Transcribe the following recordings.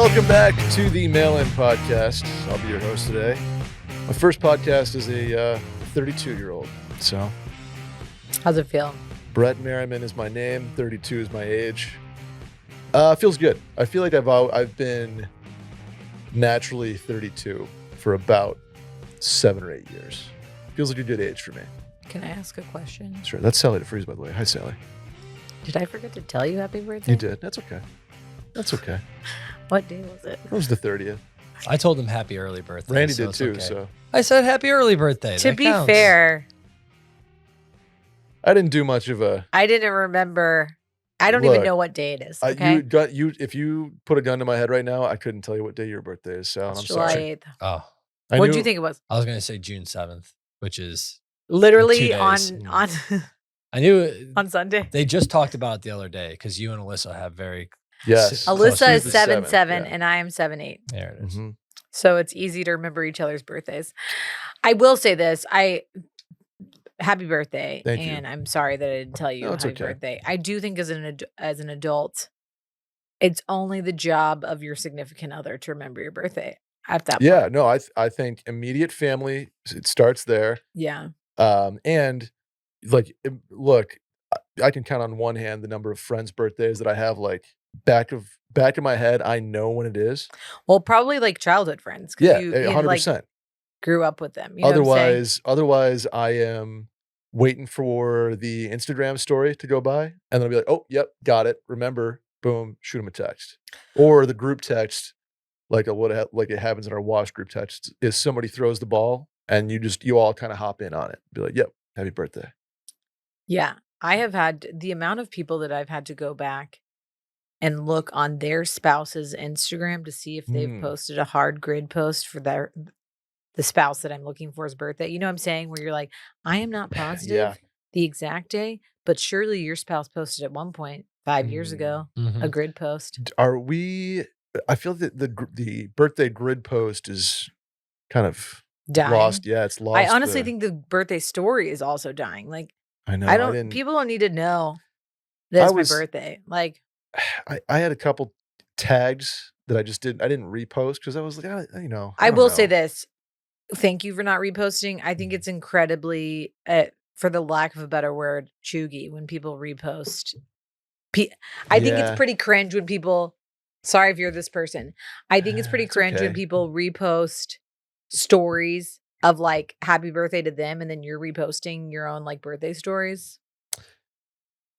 Welcome back to the Mail-In Podcast. I'll be your host today. My first podcast is a 32-year-old. So, how's it feel? Brett Merriman is my name. 32 is my age. Feels good. I feel like I've been naturally 32 for about 7 or 8 years. Feels like a good age for me. Can I ask a question? Sure. That's Sally deFries, by the way. Hi, Sally. Did I forget to tell you happy birthday? You did. That's okay. That's okay. What day was it? It was the 30th. I told him happy early birthday. Randy so did too, okay. so. I said happy early birthday. To That be counts. fair, I didn't do much of a... I didn't remember. I don't even know what day it is. Okay. If you put a gun to my head right now, I couldn't tell you what day your birthday is, Sal. I'm July sorry. 8th. Oh, What did you think it was? I was going to say June 7th, which is Literally 2 on days. I knew on Sunday. they just talked about it the other day because you and Alyssa have very Yes. close Alyssa is the 7-7 7th, yeah. and I am 7-8. There it is. Mhm. So it's easy to remember each other's birthdays. I will say this. Happy birthday. Thank you. And I'm sorry that I didn't tell you No, it's happy okay. birthday. I do think as an adult, it's only the job of your significant other to remember your birthday at that Yeah, point. no, I think immediate family, it starts there. Yeah. And like, look, I can count on one hand the number of friends' birthdays that I have like back of my head. I know when it is. Well, probably like childhood friends. 'Cause Yeah, you 100%. like grew up with them. You know what I'm saying? Otherwise, I am waiting for the Instagram story to go by, and then I'll be like, "Oh, yep, got it. Remember, boom, shoot them a text." Or the group text, like it happens in our wash group text, is somebody throws the ball, and you all kind of hop in on it. Be like, "Yep, happy birthday." Yeah. I have had the amount of people that I've had to go back and look on their spouse's Instagram to see if they've posted a hard grid post for the spouse that I'm looking for's birthday. You know what I'm saying? Where you're like, I am not positive Yeah. the exact day, but surely your spouse posted at one point 5 years ago a grid post. Are we? I feel that the birthday grid post is kind of Dying. lost. Yeah, it's lost. I honestly think the birthday story is also dying. Like, I know. People don't need to know that's my birthday. Like, I had a couple tags that I didn't repost because I was like, I will say this. Thank you for not reposting. I think it's incredibly, for the lack of a better word, chuggy when people repost. I think it's pretty cringe when people, sorry if you're this person. I think it's pretty cringe when people repost stories of like happy birthday to them and then you're reposting your own like birthday stories.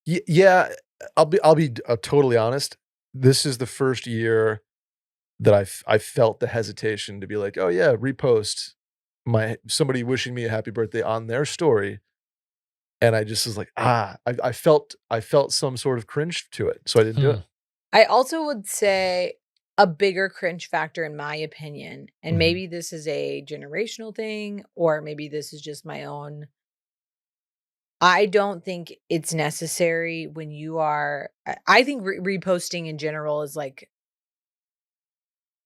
Yeah, I'll be totally honest. This is the first year that I felt the hesitation to be like, oh yeah, repost somebody wishing me a happy birthday on their story, and I just was like, I felt some sort of cringe to it, so I didn't do it. I also would say a bigger cringe factor, in my opinion, and maybe this is a generational thing, or maybe this is just my own. I don't think it's necessary when you are. I think reposting in general is like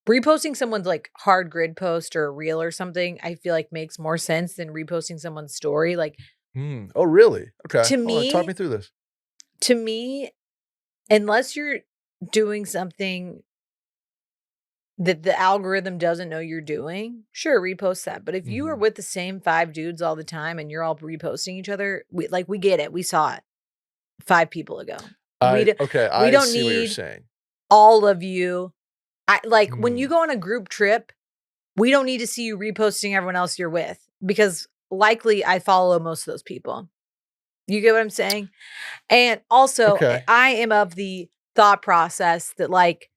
reposting someone's like hard grid post or a reel or something. I feel like makes more sense than reposting someone's story. Like, Oh, really? Okay. To me, talk me through this. To me, unless you're doing something that the algorithm doesn't know you're doing, sure, repost that. But if you are with the same 5 dudes all the time and you're all reposting each other, we get it. We saw it 5 people ago. I don't see what you're need saying. all of you. When you go on a group trip, we don't need to see you reposting everyone else you're with because likely I follow most of those people. You get what I'm saying? And also, I am of the thought process that like,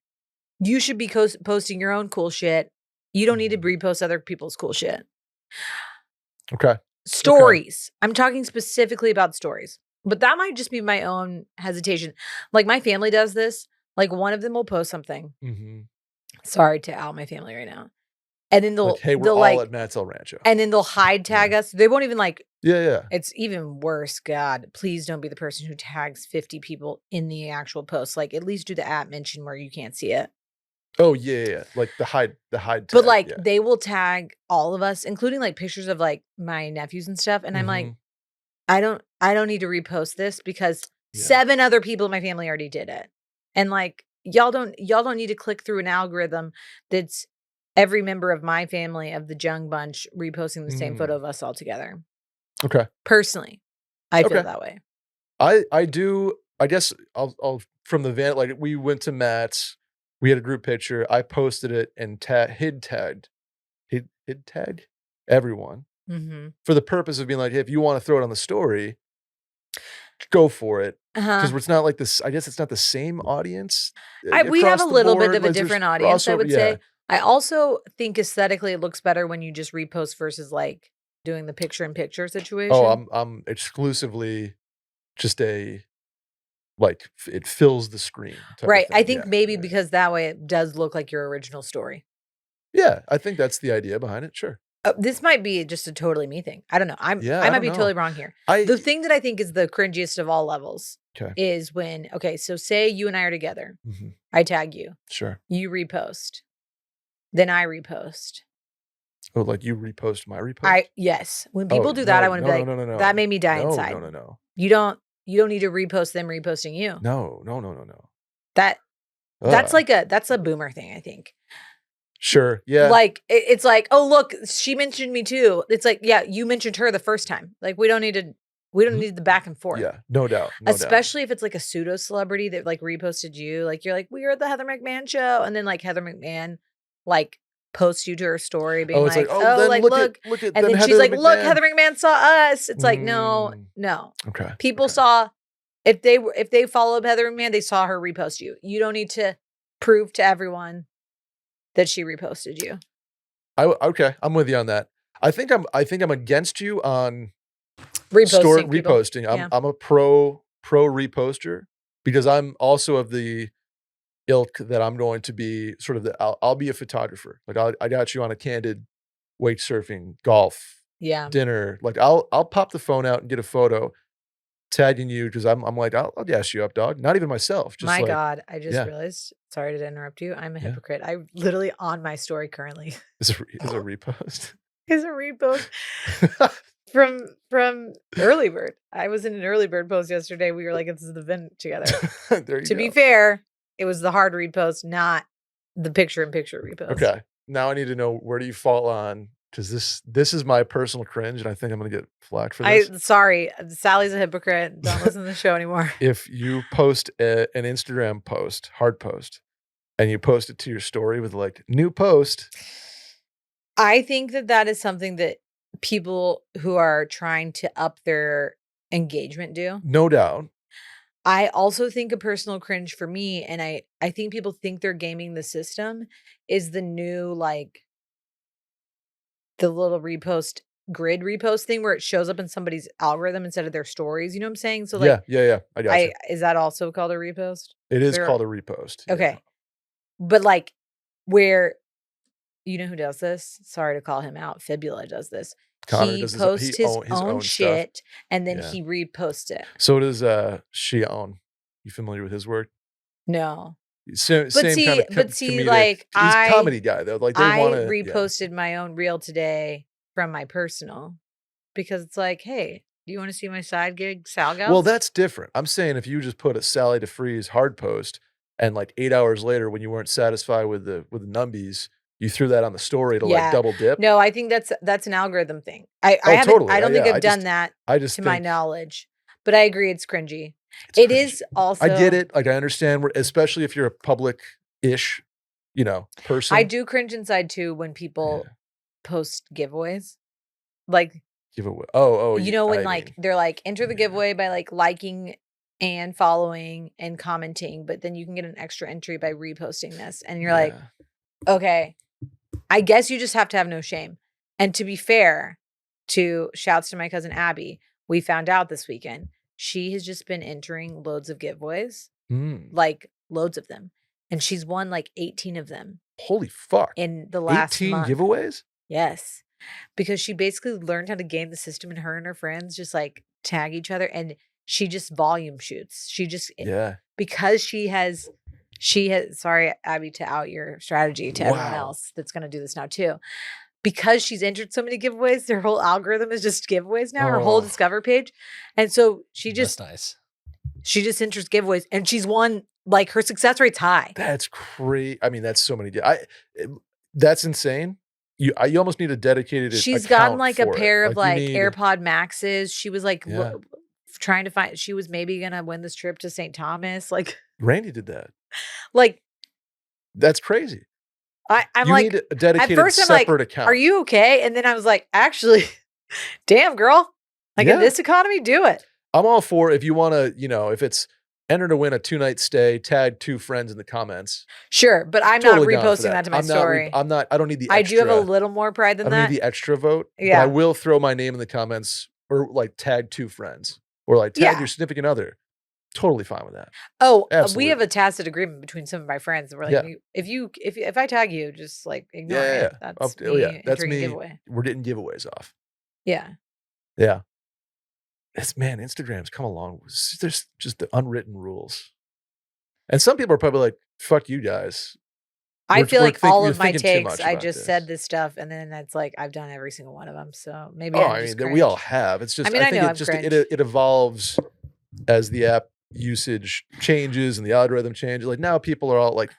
you should be posting your own cool shit. You don't need to repost other people's cool shit. Okay. Stories. I'm talking specifically about stories. But that might just be my own hesitation. Like my family does this. Like one of them will post something. Sorry to out my family right now. And then they'll we're all at Matt's El Rancho. And then they'll hide tag us. They won't even like. Yeah. It's even worse. God, please don't be the person who tags 50 people in the actual post. Like at least do the @ mention where you can't see it. Oh yeah. Like the hide tag. But like they will tag all of us, including like pictures of like my nephews and stuff. And I'm like, I don't need to repost this because 7 other people in my family already did it. And like y'all don't need to click through an algorithm that's every member of my family of the Jung bunch reposting the same photo of us all together. Okay. Personally, I feel Okay. that way. I do. I guess I'll from the van. Like we went to Matt's. We had a group picture. I posted it and tagged everyone for the purpose of being like, hey, if you want to throw it on the story, go for it. Because it's not like this. I guess it's not the same audience. We have across a the little bit board. of a Like, there's different audience, I crossover, would say. I also think aesthetically it looks better when you just repost versus like doing the picture-in-picture situation. Oh, I'm exclusively just a like it fills the screen type of right. I thing. think maybe because that way it does look like your original story. Yeah, I think that's the idea behind it. Sure. This might be just a totally me thing. I don't know. I might be totally wrong here. The thing that I think is the cringiest of all levels is when, so say you and I are together. I tag you. Sure. You repost. Then I repost. Oh, like you repost my repost? Yes. When people do that, I want to be like, no. that made me die inside. No. You don't need to repost them reposting you. No. That's that's a boomer thing, I think. Sure. Yeah. Like it's like, oh look, she mentioned me too. It's like, yeah, you mentioned her the first time. Like we don't need the back and forth. Yeah, no doubt. Especially if it's like a pseudo celebrity that like reposted you. Like you're like, we were at the Heather McMahon show, and then like Heather McMahon like posts you to her story being like, look, at and then she's like, look, Heather McMahon saw us. It's like, no. Okay. People saw if they followed Heather McMahon, they saw her repost you. You don't need to prove to everyone that she reposted you. Okay, I'm with you on that. I think I'm against you on reposting. I'm a pro reposter because I'm also of the ilk that I'm going to be sort of I'll be a photographer. Like I got you on a candid wake surfing, golf, dinner. Like I'll pop the phone out and get a photo tagging you because I'm like, I'll gas you up, dog. Not even myself. Just my God, I just realized, sorry to interrupt you. I'm a hypocrite. I literally on my story currently. Is a repost. Is a repost from Early Bird. I was in an Early Bird post yesterday. We were like, this is the event together. To be fair, it was the hard repost, not the picture-in-picture repost. Okay. Now I need to know, where do you fall on? Because this is my personal cringe, and I think I'm going to get flack for this. Sorry, Sally's a hypocrite. Don't listen to the show anymore. If you post an Instagram post, hard post, and you post it to your story with like, new post. I think that is something that people who are trying to up their engagement do. No doubt. I also think a personal cringe for me, and I think people think they're gaming the system, is the new like the little grid repost thing where it shows up in somebody's algorithm instead of their stories. You know what I'm saying? So like, yeah. I got you. Is that also called a repost? It is called a repost. Okay. But like where, you know who does this? Sorry to call him out. Fibula does this. Connor he does posts his own shit stuff. And then he reposts it. So does Shion. You familiar with his work? No. Same kind of comedic. Like he's a comedy guy though. Like I reposted my own reel today from my personal because it's like, hey, do you want to see my side gig, Sal Gals? Well, that's different. I'm saying if you just put a Sally deFries hard post and like 8 hours later when you weren't satisfied with the numbies, you threw that on the story to like double dip. No, I think that's an algorithm thing. I don't think I've done that to my knowledge. But I agree it's cringy. It is also, I get it. Like I understand, especially if you're a public-ish, person. I do cringe inside too when people post giveaways. Like giveaway. Oh, when they're like enter the giveaway by like liking and following and commenting, but then you can get an extra entry by reposting this. And you're like, okay, I guess you just have to have no shame. And to be fair, shouts to my cousin Abby, we found out this weekend she has just been entering loads of giveaways, like loads of them. And she's won like 18 of them. Holy fuck. In the last 18 month. giveaways? Yes. Because she basically learned how to game the system, and her and her friends just like tag each other, and she just volume shoots. She just, because she has, sorry, Abby, to out your strategy to everyone else that's going to do this now too. Because she's entered so many giveaways, their whole algorithm is just giveaways now, her whole Discover page. And so she just, that's nice. She just enters giveaways, and she's won. Like her success rate's high. That's crazy. I mean, that's so many. That's insane. You almost need a dedicated. She's gotten account like a for it. pair of you like need- AirPod Maxes. She was like Yeah. trying to find. She was maybe gonna win this trip to St. Thomas. Like Randy did that. like That's crazy. I'm You like need a dedicated first I'm like, separate account. are you okay? And then I was like, actually, damn girl, like in Yeah. this economy, do it. I'm all for if you want to, if it's enter to win a 2-night stay, tag 2 friends in the comments. Sure, but I'm Totally not down for reposting that to my I'm story. I don't need the extra. I do have a little more pride than I don't that. need the extra vote. Yeah. But I will throw my name in the comments or like tag 2 friends or like tag Yeah. your significant other. Totally fine with that. Oh, we Absolutely. have a tacit agreement between some of my friends. We're like, if I tag you, just like ignore it. That's me That's entering a me. giveaway. We're getting giveaways off. Yeah. Yeah. Instagram's come along. There's just the unwritten rules. And some people are probably like, fuck you guys. I feel like all we're of my thinking too takes, much I about just this. said this stuff, and then that's like I've done every single one of them. So maybe I just mean, we all cringe. have. It's just, I mean, I think know it I'm just, cringe. it evolves as the app usage changes and the algorithm changes. Like now people are all like,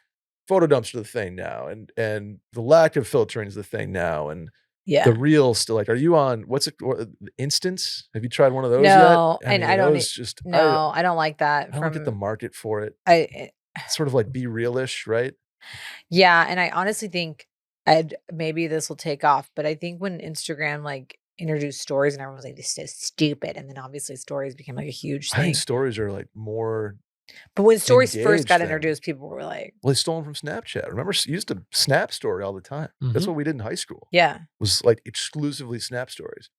photo dumps are the thing now. And the lack of filtering is the thing now. And Yeah. the real still like, are you on, Instance? Have you tried one of those No, yet? and I don't those just, No, I don't like that. I don't get the market for it. It's It's sort of like Be Realish, right? yeah, and I honestly think maybe this will take off, but I think when Instagram like introduced stories and everyone was like, this is stupid, and then obviously stories became like a huge I thing. think stories are like more. But when stories first engaged got then. introduced, people were like, Well, they stole them from Snapchat. Remember, you used to Snap Story all the time. That's Mhm. what we did in high school. yeah. Was like exclusively Snap Stories.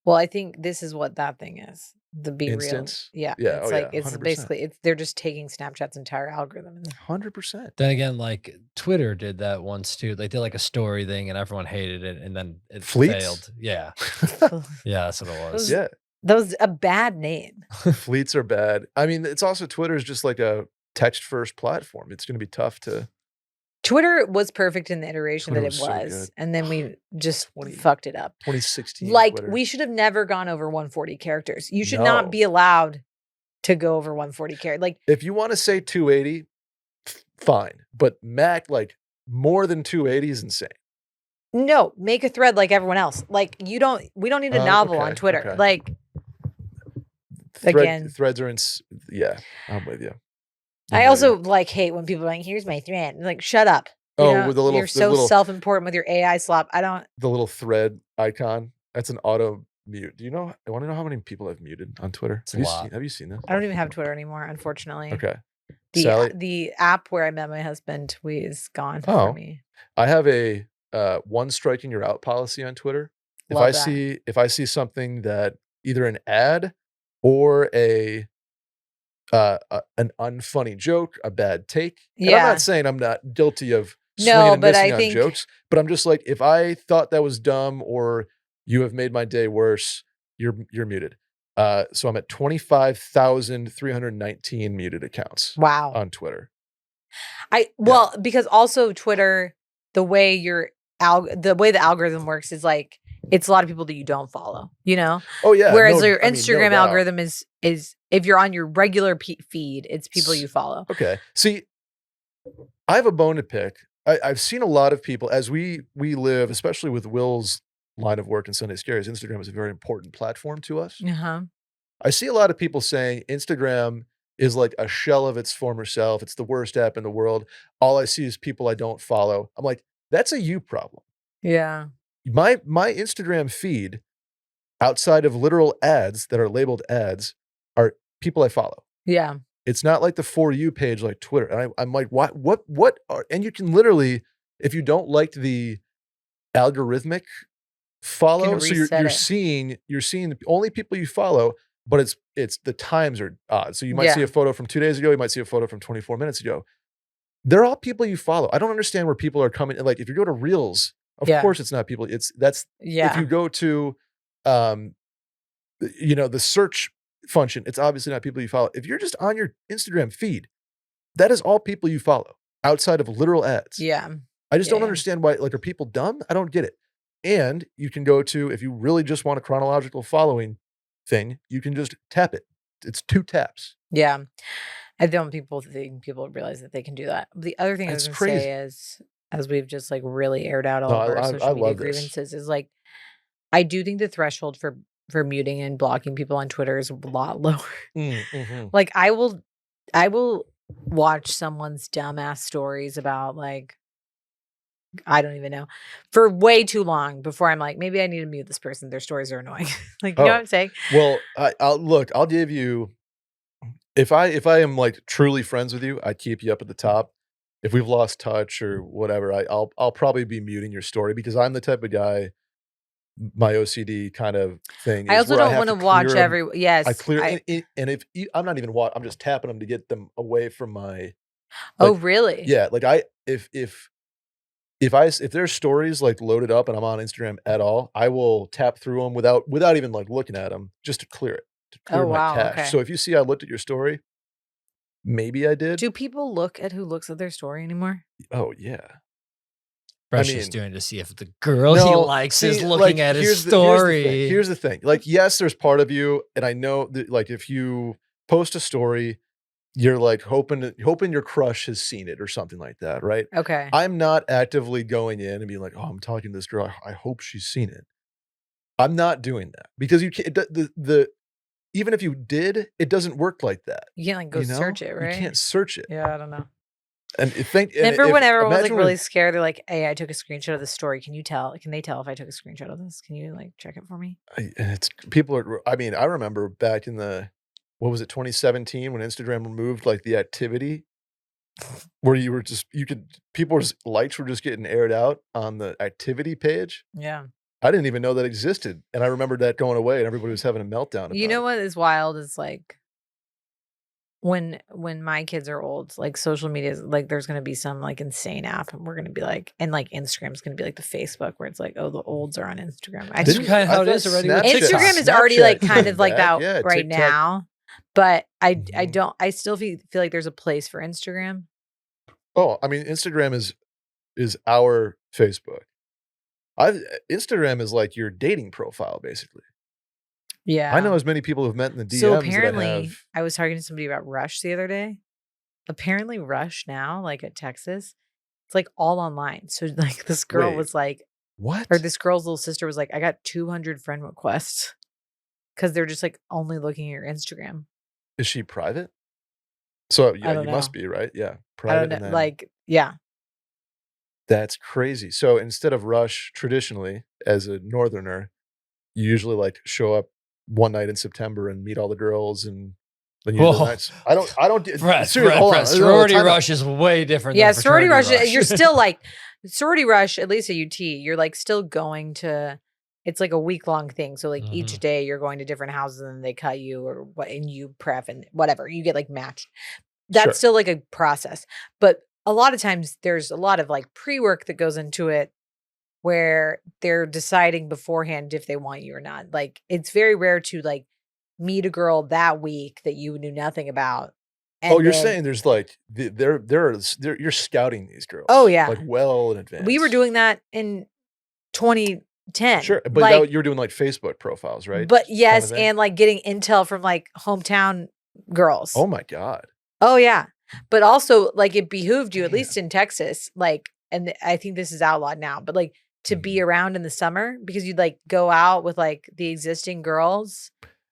Well, I think this is what that thing is. The Be Instance? Real. Yeah. Yeah, It's oh like yeah, it's 100%. basically they're just taking Snapchat's entire algorithm. And 100%. Then again, like Twitter did that once too. They did like a story thing and everyone hated it and then it Fleets? failed. Yeah. Yeah, that's what it was. Yeah, that was a bad name. fleets are bad. I mean, it's also Twitter is just like a text first platform. It's going to be tough to. Twitter was perfect in the iteration Twitter that it was so was, good. and then we just 20 fucked it up. 2016. Like Twitter. we should have never gone over 140 characters. You should not No. be allowed to go over 140 characters. Like If you want to say 280, fine. But Mac, like more than 280 is insane. no, make a thread like everyone else. Like we don't need a novel on okay, Twitter. okay. Like Again. Threads are yeah, I'm with you. I also like hate when people are like, here's my thread. Like, shut up. You Oh, know, with the little- you're the so little- self-important with your AI slop. I don't The little thread icon. That's an auto mute. Do you know? I want to know how many people I've muted on Twitter. It's a lot. Have you seen this? I don't even have Twitter anymore, unfortunately. Okay. Sally, The app where I met my husband is gone Oh. for me. I have a one striking you're out policy on Twitter. Love that. If I see something that either an ad or an unfunny joke, a bad take. And I'm Yeah. not saying I'm not guilty of No, swinging and but I missing on think- jokes, but I'm just like, if I thought that was dumb or you have made my day worse, you're muted. So I'm at 25,319 muted accounts Wow. on Twitter. Because also Twitter, the way the way the algorithm works is like it's a lot of people that you don't follow, you know? Oh yeah. Whereas no, your I mean, no Instagram doubt. algorithm is if you're on your regular feed, it's people you follow. Okay. See, I have a bone to pick. I've seen a lot of people as we live, especially with Will's line of work in Sunday Scaries. Instagram is a very important platform to us. Uh-huh. I see a lot of people saying Instagram is like a shell of its former self. It's the worst app in the world. All I see is people I don't follow. I'm like, that's a you problem. Yeah. My Instagram feed, outside of literal ads that are labeled ads, are people I follow. Yeah. It's not like the For You page like Twitter. And I'm like, what are, and you can literally, if you don't like the algorithmic follow, so reset you're it. seeing the only people you follow, but it's the times are odd. So you might see Yeah. a photo from 2 days ago, you might see a photo from 24 minutes ago. They're all people you follow. I don't understand where people are coming. Like if you go to Reels, of Yeah. course it's not people. If Yeah. you go to the search function, it's obviously not people you follow. If you're just on your Instagram feed, that is all people you follow outside of literal ads. Yeah. I just don't Yeah. understand why, like, are people dumb? I don't get it. And you can go to, if you really just want a chronological following thing, you can just tap it. It's 2 taps. Yeah. I don't think people realize that they can do that. The other thing I was It's gonna crazy. say is, as we've just like really aired out No, all of our I social media love this. grievances, is like I do think the threshold for muting and blocking people on Twitter is a lot lower. Mhm. Like I will watch someone's dumbass stories about like I don't even know for way too long before I'm like, maybe I need to mute this person. Their stories are annoying. Like, you know what Oh, I'm saying? well, I'll give you if I am, like, truly friends with you, I'd keep you up at the top. If we've lost touch or whatever, I'll probably be muting your story because I'm the type of guy my OCD kind of thing I is also where I don't have want to to watch clear them. every I yes, clear I and if you I'm not even I'm just tapping them to get them away from my oh like, really? yeah, like, I if there's stories, like, loaded up and I'm on Instagram at all, I will tap through them without even, like, looking at them just to clear it, to clear Oh my wow, cache. So okay. if you see I looked at your story, maybe I did. Do people look at who looks at their story anymore? Oh, yeah. I Brett's just mean, doing it to see if the girl he no, likes is see, looking like, at his here's story. the thing, like, yes, there's part of you, and I know that, like, if you post a story, you're, like, hoping your crush has seen it or something like that, right? Okay. I'm not actively going in and being like, "Oh, I'm talking to this girl, I hope she's seen it." I'm not doing that because you can't the even if you did, it doesn't work like that, You can't like go you know? search it, You can't right? search it, Yeah, I don't know. and think and Remember when if everyone was like imagine really when scared? They're like, "Hey, I took a screenshot of the story. Can you tell? Can they tell if I took a screenshot of this? Can you like check it for me?" and it's people are I mean, I remember back in the what was it, 2017 when Instagram removed, like, the activity where you were just you could people's likes were just getting aired out on the activity page. Yeah. I didn't even know that existed, and I remember that going away and everybody was having a meltdown You about know it. what is wild is like when my kids are old, like social media is like there's gonna be some like insane app and we're gonna be like and like Instagram's gonna be like the Facebook where it's like, oh, the olds are on Instagram. I That's think kind of I how it thought is already with TikTok. Instagram is already like Snapchat kind of came like back, that yeah, right TikTok. now. But I Mhm. don't I still feel like there's a place for Instagram. Oh, I mean, Instagram is our Facebook. I Instagram is like your dating profile, basically. I Yeah. know as many people who've met in the So DMs that apparently have I was talking to somebody about Rush the other day. Apparently Rush now, like at Texas, it's like all online. So like this girl wait, was like, or what? this girl's little sister was like, I got 200 friend requests because they're just like only looking at your Instagram. Is she private? So, yeah, I don't you must know. be, right? Yeah, I don't private know. and then Like, yeah. that's crazy. So, instead of Rush traditionally, as a northerner, you usually, like, show up one night in September and meet all the girls, and then you do the Whoa. nights I don't seriously, Brett, hold Brett, on, no, sorority time out. rush is way different than Yeah. Sorority fraternity rush, rush. you're still like, sorority rush, at least at UT, you're like still going to, it's like a week long thing. So like each Mhm. day you're going to different houses and they cut you or what, and you prep and whatever, you get like matched. That's Sure. still like a process. But a lot of times there's a lot of like pre-work that goes into it where they're deciding beforehand if they want you or not. Like it's very rare to like meet a girl that week that you knew nothing about. Oh, And you're then, saying there's, like, there you're scouting these oh girls, yeah, like, well in we were advance. doing that in 2010. Sure, but Like, that you were doing, like, Facebook profiles, right? but Kinda yes, thing? and like getting intel from like hometown girls. Oh my god. Oh yeah. But also like it behooved you, at Damn. least in Texas, like, and I think this is outlawed now, but like to be Mhm. around in the summer because you'd like go out with like the existing girls.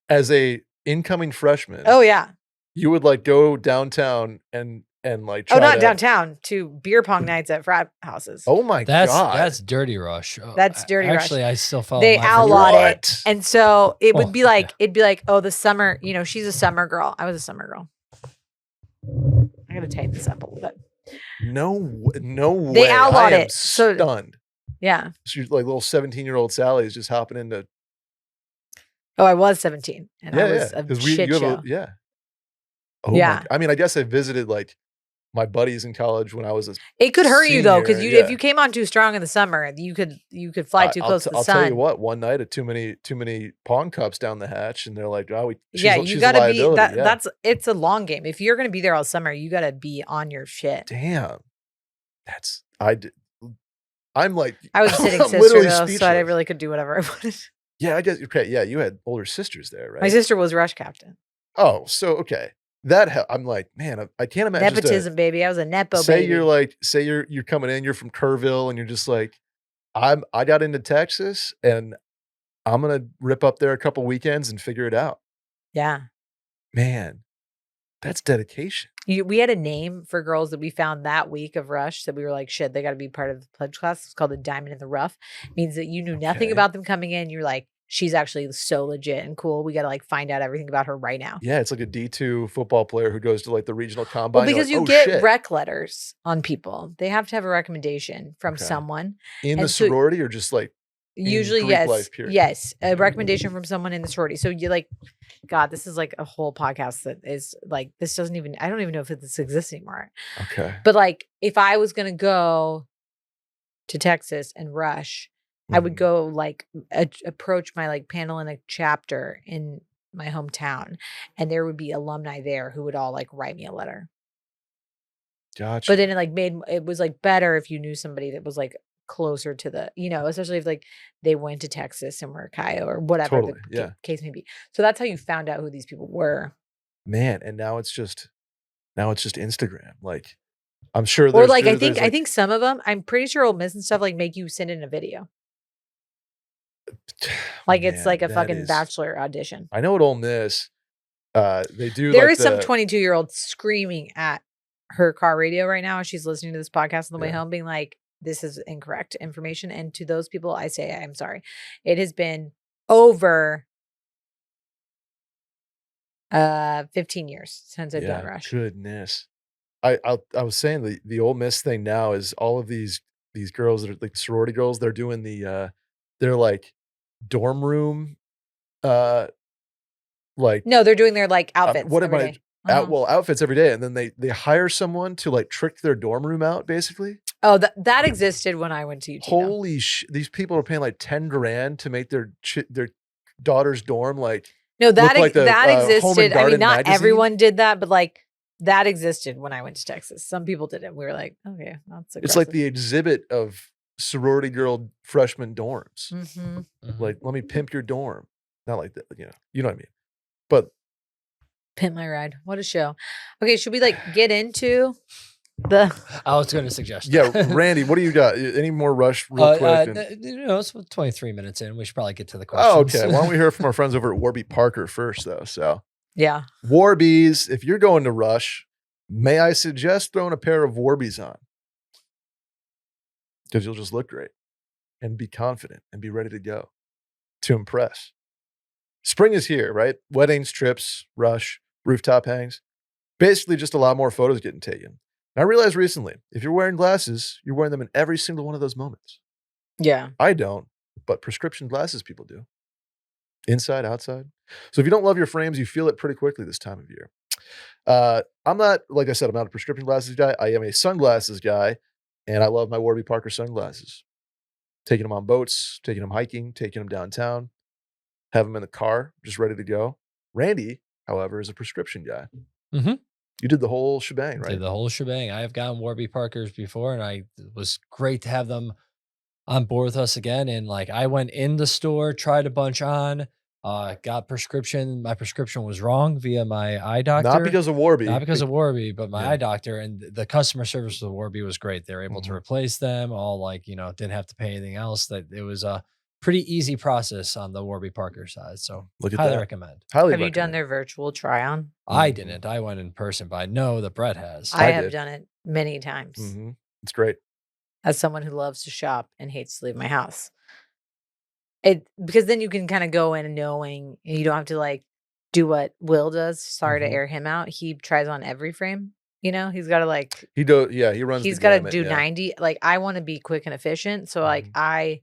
As a incoming freshman, Oh yeah. you would, like, go downtown and, like, Oh, try not to downtown, to beer pong nights at frat houses. oh my god. That's dirty rush. That's dirty rush. Actually, I still follow They my fraternity. outlawed it. What? And so it would Oh, be like, it'd be like, oh, the summer, you know, she's a summer girl. I was a summer girl. I gotta tighten this up a little bit. No They way. I outlawed am it. So stunned. yeah. She's like little 17-year-old Sally is just hopping into Oh, I was 17 and I yeah, yeah, was a 'cause shit you have a show. yeah. Oh my Yeah. g I mean, I guess I visited, like, my buddies in college when I was a It could hurt you though, because senior, you if yeah. you came on too strong in the summer, you could fly too close to the I'll tell you sun. what, one night at too many pong cups down the hatch, and they're like, "Oh, we Yeah, you she's a gotta be liability." Yeah. that's it's a long game. If you're gonna be there all summer, you gotta be on your shit. Damn. That's I d I'm like I was a sitting I'm sister literally though, so I speechless. really could do whatever I wanted. Yeah, I guess okay, yeah, you had older sisters there, My right? sister was rush captain. Oh, so okay. I'm like, man, I can't imagine Nepotism, baby. I was a nepo say baby. you're coming in, you're from Kerrville, and you're just like, I got into Texas, and I'm gonna rip up there a couple weekends and figure it out. Yeah. Man, that's dedication. We had a name for girls that we found that week of Rush that we were like, shit, they got to be part of the pledge class. It's called the Diamond in the Rough. It means that you knew nothing Okay. about them coming in. You're like, she's actually so legit and cool. We got to like find out everything about her right now. Yeah, it's like a D2 football player who goes to like the regional combine. Well, because like, you "Oh, get shit." rec letters on people. They have to have a recommendation from Okay. someone. In the And so sorority or just like usually, Greek yes. life period? Yes. A recommendation from someone in the sorority. So you like, God, this is like a whole podcast that is like, this doesn't even, I don't even know if this exists anymore. Okay. But like, if I was going to go to Texas and Rush, I would Mhm. go like approach my like panel in a chapter in my hometown, and there would be alumni there who would all like write me a letter. Gotcha. But then it was like better if you knew somebody that was like closer to the, especially if like they went to Texas and were a Cayo or whatever Totally, yeah. case may be. So that's how you found out who these people were. Man, and now it's just Instagram. Like, I'm sure Or there's like I there's, think some of them, I'm pretty sure Ole Miss and stuff like make you send in a video. Like it's Man, like a that fucking is bachelor audition. I know at Ole Miss, they do There like is some the 22-year-old screaming at her car radio right now as she's listening to this podcast on the way Yeah. home, being like, this is incorrect information. And to those people, I say, I'm sorry. It has been over 15 years since I've done Rush. Goodness. I was saying the Ole Miss thing now is all of these girls that are like sorority girls, they're doing they're like dorm room, like No, they're doing their like outfits what am every I day. Uh-huh. outfits every day, and then they hire someone to like trick their dorm room out, basically. Oh, that existed when I went to UT. Holy these people are paying like 10 grand to make their daughter's dorm like No, that look like the that Home and existed. I mean, Garden not magazine. everyone did that, but like that existed when I went to Texas. Some people did it. We were like, okay, that's aggressive. It's like the exhibit of sorority girl freshman dorms. Mhm. Like, let me pimp your dorm. Not like that, you know what I mean. But Pimp My Ride. What a show. Okay, should we like get into the I was going to suggest. yeah, Randy, what do you got? Any more Rush real quick? It's 23 minutes in. We should probably get to the questions. Oh, okay. Why don't we hear from our friends over at Warby Parker first, though? So, yeah. Warbies, if you're going to Rush, may I suggest throwing a pair of Warbies on? Because you'll just look great and be confident and be ready to go to impress. Spring is here, right? Weddings, trips, Rush, rooftop hangs. Basically, just a lot more photos getting taken. And I realized recently, if you're wearing glasses, you're wearing them in every single one of those moments. Yeah. I don't, but prescription glasses people do. Inside, outside. So if you don't love your frames, you feel it pretty quickly this time of year. I'm not, like I said, I'm not a prescription glasses guy. I am a sunglasses guy, and I love my Warby Parker sunglasses. Taking them on boats, taking them hiking, taking them downtown, have them in the car, just ready to go. Randy, however, is a prescription guy. Mhm. You did the whole shebang, right? Did the whole shebang. I have gotten Warby Parkers before, and it was great to have them on board with us again. And like, I went in the store, tried a bunch on, got prescription. My prescription was wrong via my eye doctor. Not because of Warby. Not because of Warby, but my Yeah. eye doctor, and the customer service of Warby was great. They were able to replace them all, like, didn't have to pay anything else. That it was a pretty easy process on the Warby Parker side. So Look at highly that. recommend. Highly Have you done recommend. their virtual try on? I didn't. I went in person, but I know that Brett has. I I have did. done it many times It's great. as someone who loves to shop and hates to leave my house. Because then you can kind of go in knowing, and you don't have to like do what Will does. Sorry to air him out. He tries on every frame. He's got to like He runs. he's the got to gamut, do yeah. 90. Like I want to be quick and efficient, so like I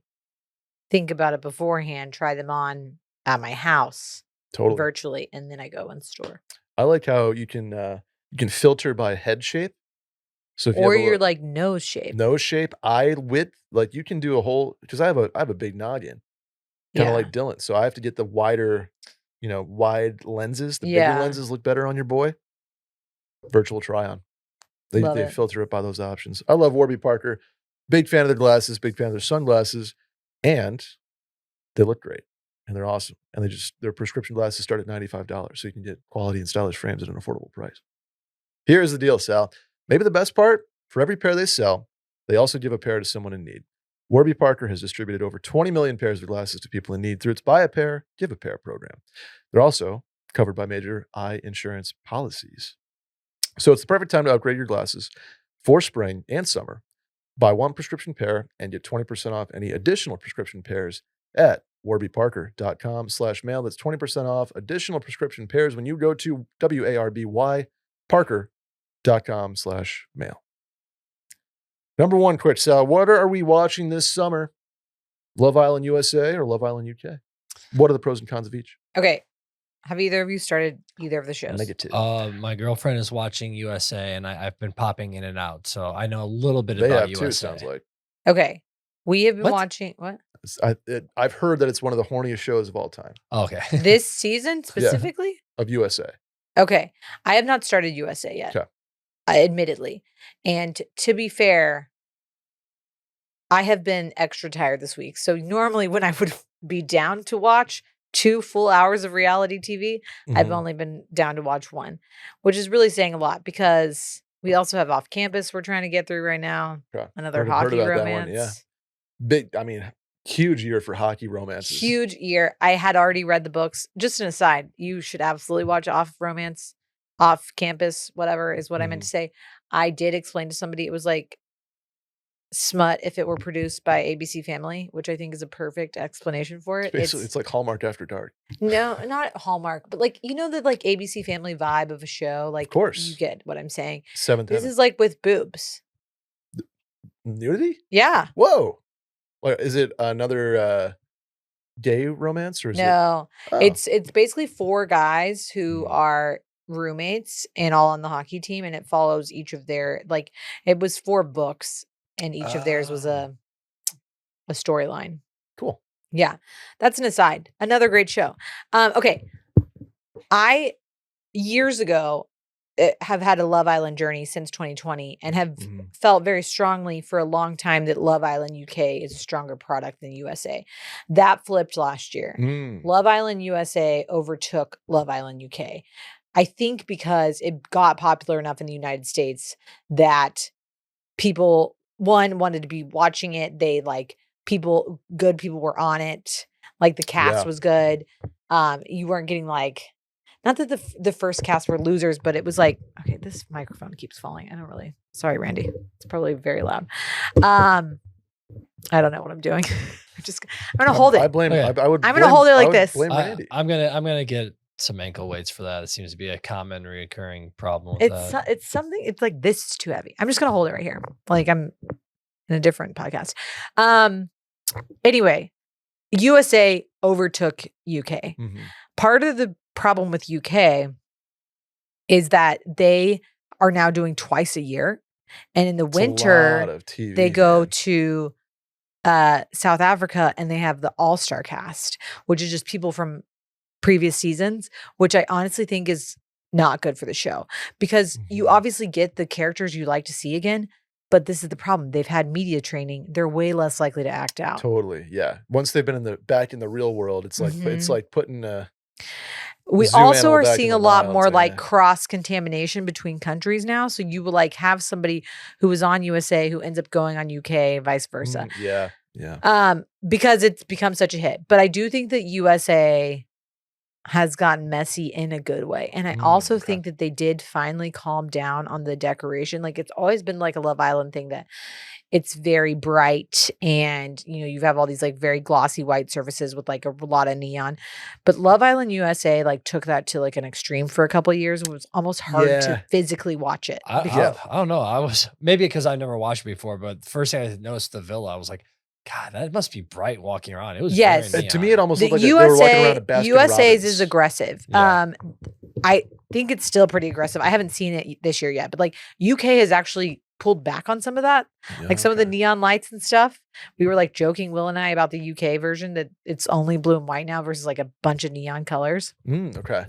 think about it beforehand, try them on at my house Totally. virtually, and then I go in store. I like how you can filter by head shape. So if Or you have your like nose shape. nose shape, eye width, like you can do a whole, because I have a big noggin, kind of Yeah. like Dylan. So I have to get the wider, wide lenses. The bigger Yeah. lenses look better on your boy. Virtual try on. Love They it. filter it by those options. I love Warby Parker. Big fan of their glasses, big fan of their sunglasses, and they look great. and they're awesome. And their prescription glasses start at $95, so you can get quality and stylish frames at an affordable price. Here's the deal, Sal. Maybe the best part, for every pair they sell, they also give a pair to someone in need. Warby Parker has distributed over 20 million pairs of glasses to people in need through its Buy a Pair, Give a Pair program. They're also covered by major eye insurance policies. So it's the perfect time to upgrade your glasses for spring and summer. Buy one prescription pair and get 20% off any additional prescription pairs at warbyparker.com/mail. That's 20% off additional prescription pairs when you go to warbyparker.com/mail. Number one, quick, Sal, what are we watching this summer? Love Island USA or Love Island UK? What are the pros and cons of each? Okay. Have either of you started either of the shows? Negative. My girlfriend is watching USA, and I've been popping in and out, so I know a little bit They about have USA. too, sounds like. Okay. We have been What? watching what? I've heard that it's one of the horniest shows of all time. Okay. This season specifically? Of USA. Okay. I have not started USA yet. Okay. Admittedly. And to be fair, I have been extra tired this week. So normally when I would be down to watch 2 full hours of reality TV, I've Mhm. only been down to watch 1, which is really saying a lot because we also have Off Campus we're trying to get through right now. Okay. Another Heard hockey about that one, romance. yeah. Huge year for hockey romances. Huge year. I had already read the books. Just an aside, you should absolutely watch Off Campus, whatever is what I meant to say. I did explain to somebody it was like smut if it were produced by ABC Family, which I think is a perfect explanation for it. It's like Hallmark After Dark. No, not Hallmark, but like the like ABC Family vibe of a show. Like, Of course. you get what I'm saying. Seventh This Heaven. is like with boobs. Nudity? Yeah. Whoa. What, is it another gay romance or is No, it? Oh. it's basically 4 guys who Mm. are roommates and all on the hockey team, and it follows each of their like it was 4 books, and each of theirs was a storyline. Cool. Yeah, that's an aside. Another great show. Okay, I years ago have had a Love Island journey since 2020 and have Mhm. felt very strongly for a long time that Love Island UK is a stronger product than USA. That flipped last year. Mm. Love Island USA overtook Love Island UK. I think because it got popular enough in the United States that people, one, wanted to be watching it. They good people were on it. Like the cast Yeah. was good. You weren't getting like, not that the first cast were losers, but it was like, okay, this microphone keeps falling. Sorry, Randy. It's probably very loud. I don't know what I'm doing. I'm gonna hold it. I blame. Okay. I'm gonna hold it like this. Blame Randy. I'm gonna get some ankle weights for that. It seems to be a common recurring problem with that. It's something. It's like this is too heavy. I'm just gonna hold it right here. Like I'm in a different podcast. Anyway, USA overtook UK. Mhm. Part of the problem with UK is that they are now doing twice a year, and in the It's a winter lot of TV, they go man. to South Africa and they have the all-star cast, which is just people from previous seasons, which I honestly think is not good for the show because you Mhm. obviously get the characters you like to see again, but this is the problem. They've had media training. They're way less likely to act out. Totally, yeah. Once they've been back in the real world, it's like Mhm. putting We zoo also animal are back in seeing the a lot wild, more so like yeah. cross contamination between countries now. So you will like have somebody who was on USA who ends up going on UK, vice versa. Yeah, yeah. Because it's become such a hit. But I do think that USA has gotten messy in a good way. And I also Okay. think that they did finally calm down on the decoration. Like it's always been like a Love Island thing that it's very bright and you have all these like very glossy white surfaces with like a lot of neon. But Love Island USA like took that to like an extreme for a couple of years. It was almost hard Yeah. to physically watch it. I don't know. I was maybe because I never watched it before, but the first thing I noticed the villa, I was like, God, that must be bright walking around. It was Yes. very To me, neon. it almost The looked like they were walking around a Baskin USA's is Robbins. aggressive. Yeah. I think it's still pretty aggressive. I haven't seen it this year yet, but like UK has actually pulled back on some of that. Yeah, Like some of the okay. neon lights and stuff. We were like joking, Will and I, about the UK version that it's only blue and white now versus like a bunch of neon colors. Okay.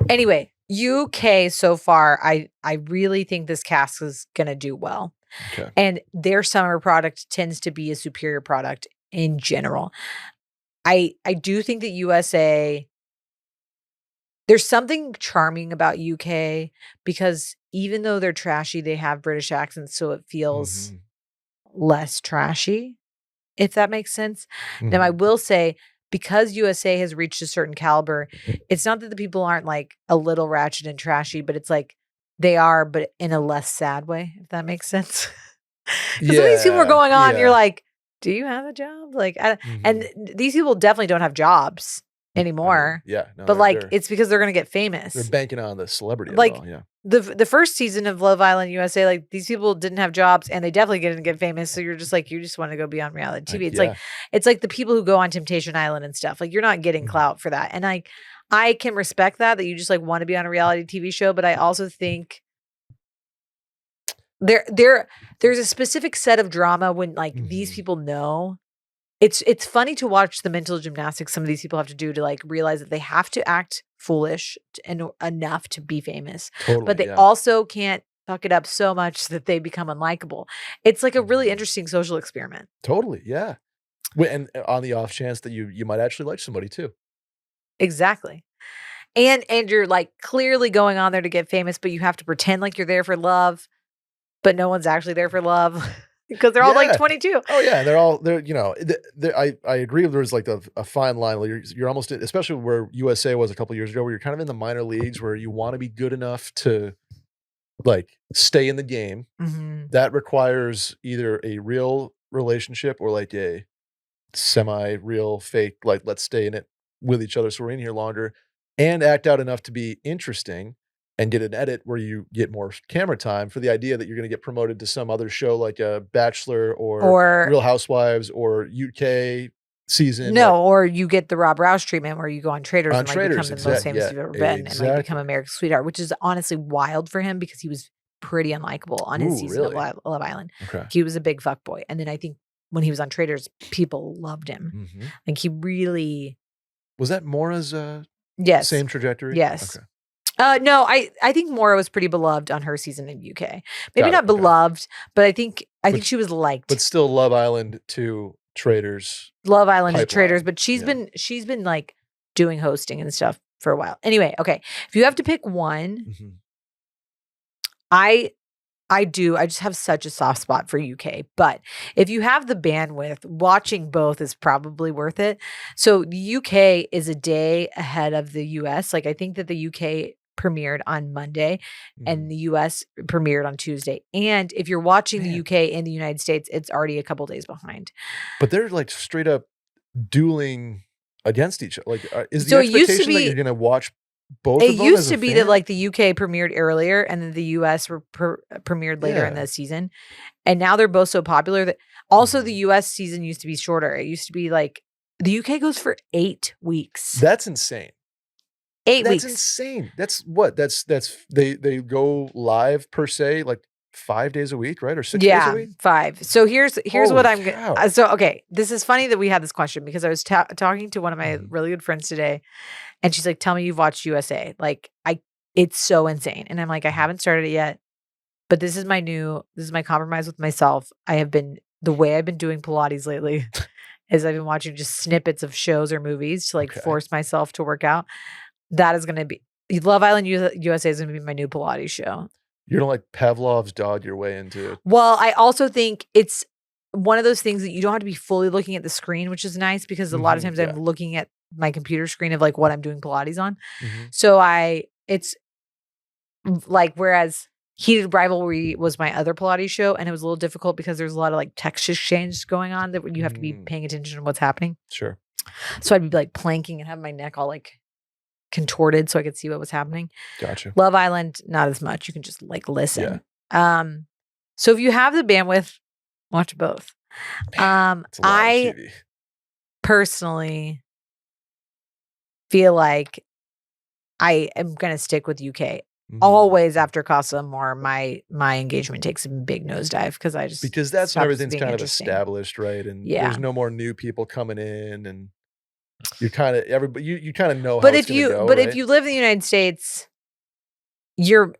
Anyway, UK so far, I really think this cast is gonna do well. Okay. And their summer product tends to be a superior product in general. I do think that USA, there's something charming about UK because even though they're trashy, they have British accents, so it feels less trashy, if that makes sense. Now, I will say, because USA has reached a certain caliber, it's not that the people aren't like a little ratchet and trashy, but it's like they are, but in a less sad way, if that makes sense. Because some of these people are going on, and you're like, do you have a job? Like, and these people definitely don't have jobs anymore. I mean, no, but like, it's because they're going to get famous. They're banking on the celebrity Like, as well, yeah. The first season of Love Island USA, like these people didn't have jobs and they definitely didn't get famous. So you're just like, you just want to go be on reality TV. It's like the people who go on Temptation Island and stuff. Like you're not getting clout for that. And I can respect that you just like want to be on a reality TV show. But I also think there's a specific set of drama when like these people know. It's funny to watch the mental gymnastics some of these people have to do to like realize that they have to act foolish and enough to be famous, but they also can't fuck it up so much that they become unlikable. It's like a really interesting social experiment. Totally, yeah. And on the off chance that you might actually like somebody too. Exactly. And you're like clearly going on there to get famous, but you have to pretend like you're there for love, but no one's actually there for love. Because they're all like 22. Oh yeah, they're you know, I agree. There's like a fine line where you're almost, especially where USA was a couple years ago, where you're kind of in the minor leagues where you want to be good enough to like stay in the game. That requires either a real relationship or like a semi-real fake, like let's stay in it with each other so we're in here longer, and act out enough to be interesting and get an edit where you get more camera time for the idea that you're going to get promoted to some other show like a Bachelor or Real Housewives or UK season. No, or you get the Rob Rouse treatment where you go on Traitors and like become the most famous you've ever been and like become America's sweetheart, which is honestly wild for him because he was pretty unlikable on his season of Love Island. He was a big fuckboy. And then I think when he was on Traitors, people loved him. Like he really... Was that Maura's same trajectory? Yes. Okay. No, I think Maura was pretty beloved on her season in UK. Maybe not beloved, but I think she was liked. But still Love Island to Traitors. Love Island to Traitors, but she's been like doing hosting and stuff for a while. Anyway, okay. If you have to pick one, I just have such a soft spot for UK, but if you have the bandwidth, watching both is probably worth it. So the UK is a day ahead of the US. Like I think that the UK premiered on Monday and the US premiered on Tuesday. And if you're watching the UK in the United States, it's already a couple days behind. But they're like straight up dueling against each other. Like is the expectation that you're going to watch both of them? It used to be that like the UK premiered earlier and then the US premiered later in the season. And now they're both so popular that also the US season used to be shorter. It used to be like the UK goes for 8 weeks. That's insane. 8 weeks. That's insane. That's what? That's they go live per se like 5 days a week, right? Or 6 days a week? 5. So here's what I'm going so okay, this is funny that we had this question because I was talking to one of my really good friends today and she's like, "Tell me you've watched USA." Like it's so insane. And I'm like, "I haven't started it yet, but this is my compromise with myself. The way I've been doing Pilates lately is I've been watching just snippets of shows or movies to like force myself to work out. That is going to be Love Island USA is going to be my new Pilates show. You're going to like Pavlov's dog your way into it. Well, I also think it's one of those things that you don't have to be fully looking at the screen, which is nice because a lot of times I'm looking at my computer screen of like what I'm doing Pilates on. So it's like, whereas Heated Rivalry was my other Pilates show and it was a little difficult because there's a lot of like text exchange going on that you have to be paying attention to what's happening. Sure. So I'd be like planking and have my neck all like contorted so I could see what was happening. Gotcha. Love Island, not as much. You can just like listen. So if you have the bandwidth, watch both. I personally feel like I am going to stick with UK. Always after Casa Amor, my engagement takes a big nosedive because that's when everything's kind of established, right? And there's no more new people coming in, and you kind of you kind of know. But if you live in the United States, it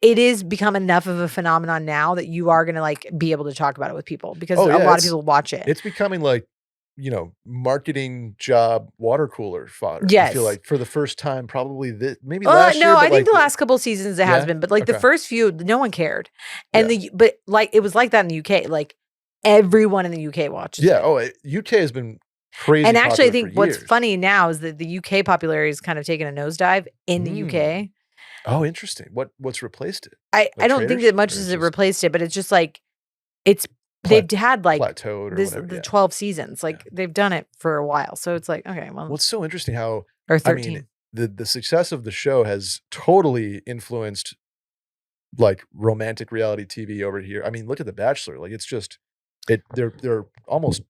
is become enough of a phenomenon now that you are going to like be able to talk about it with people because a lot of people watch it. It's becoming like marketing job water cooler fodder. I feel Yes. like for the first time, probably maybe last year. No, But I think like the last couple seasons it has Yeah? been, but like the Okay. first few, no one cared. And Yeah. but like it was like that in the UK. Like everyone in the UK watches Yeah. it. Oh, UK has been crazy And actually, I popular for think what's years. funny now is that the UK popularity is kind of taking a nosedive in the UK. Oh, interesting. What's replaced it? I Like don't think Traitors? that much Or has it's just replaced it, but it's just like it's plat they've had like plateaued or whatever, the yeah. 12 seasons. Like they've done it for a while. So it's like, okay, well, Well, it's so interesting how or I mean, 13. the success of the show has totally influenced, like, romantic reality TV over here. I mean, look at The Bachelor, like, it's just they're almost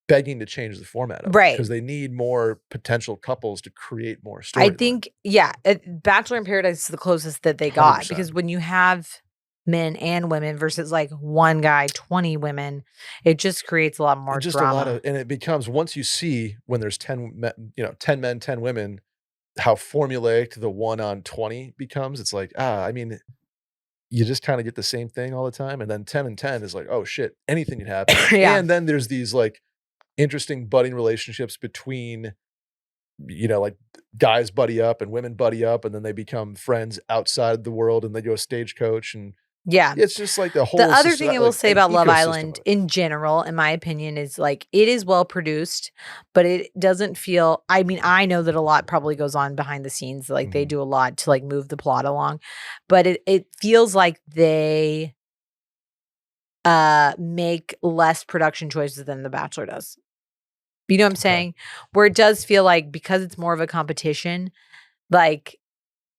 begging to change the format of it Right. because they need more potential couples to create more I storyline. think, yeah, Bachelor in Paradise is the closest that they got 100%. because when you have men and women versus like one guy, 20 women, it just creates a lot more And just drama. a lot of and it becomes once you see when there's 10 men, 10 women, how formulaic the 1 on 20 becomes, it's like, I mean, you just kinda get the same thing all the time, and then 10 and 10 is like, "Oh, shit, anything can happen." Yeah. And then there's these, like, interesting budding relationships between, like, guys buddy up and women buddy up, and then they become friends outside the world, and they go stagecoach, and Yeah. it's just like the whole The other thing I will say an about Love ecosystem Island of it. in general, in my opinion, is like it is well produced, but it doesn't feel. I mean, I know that a lot probably goes on behind the scenes. Like they Mhm. do a lot to like move the plot along, but it feels like they make less production choices than The Bachelor does. You know what I'm Okay. saying? Where it does feel like because it's more of a competition, like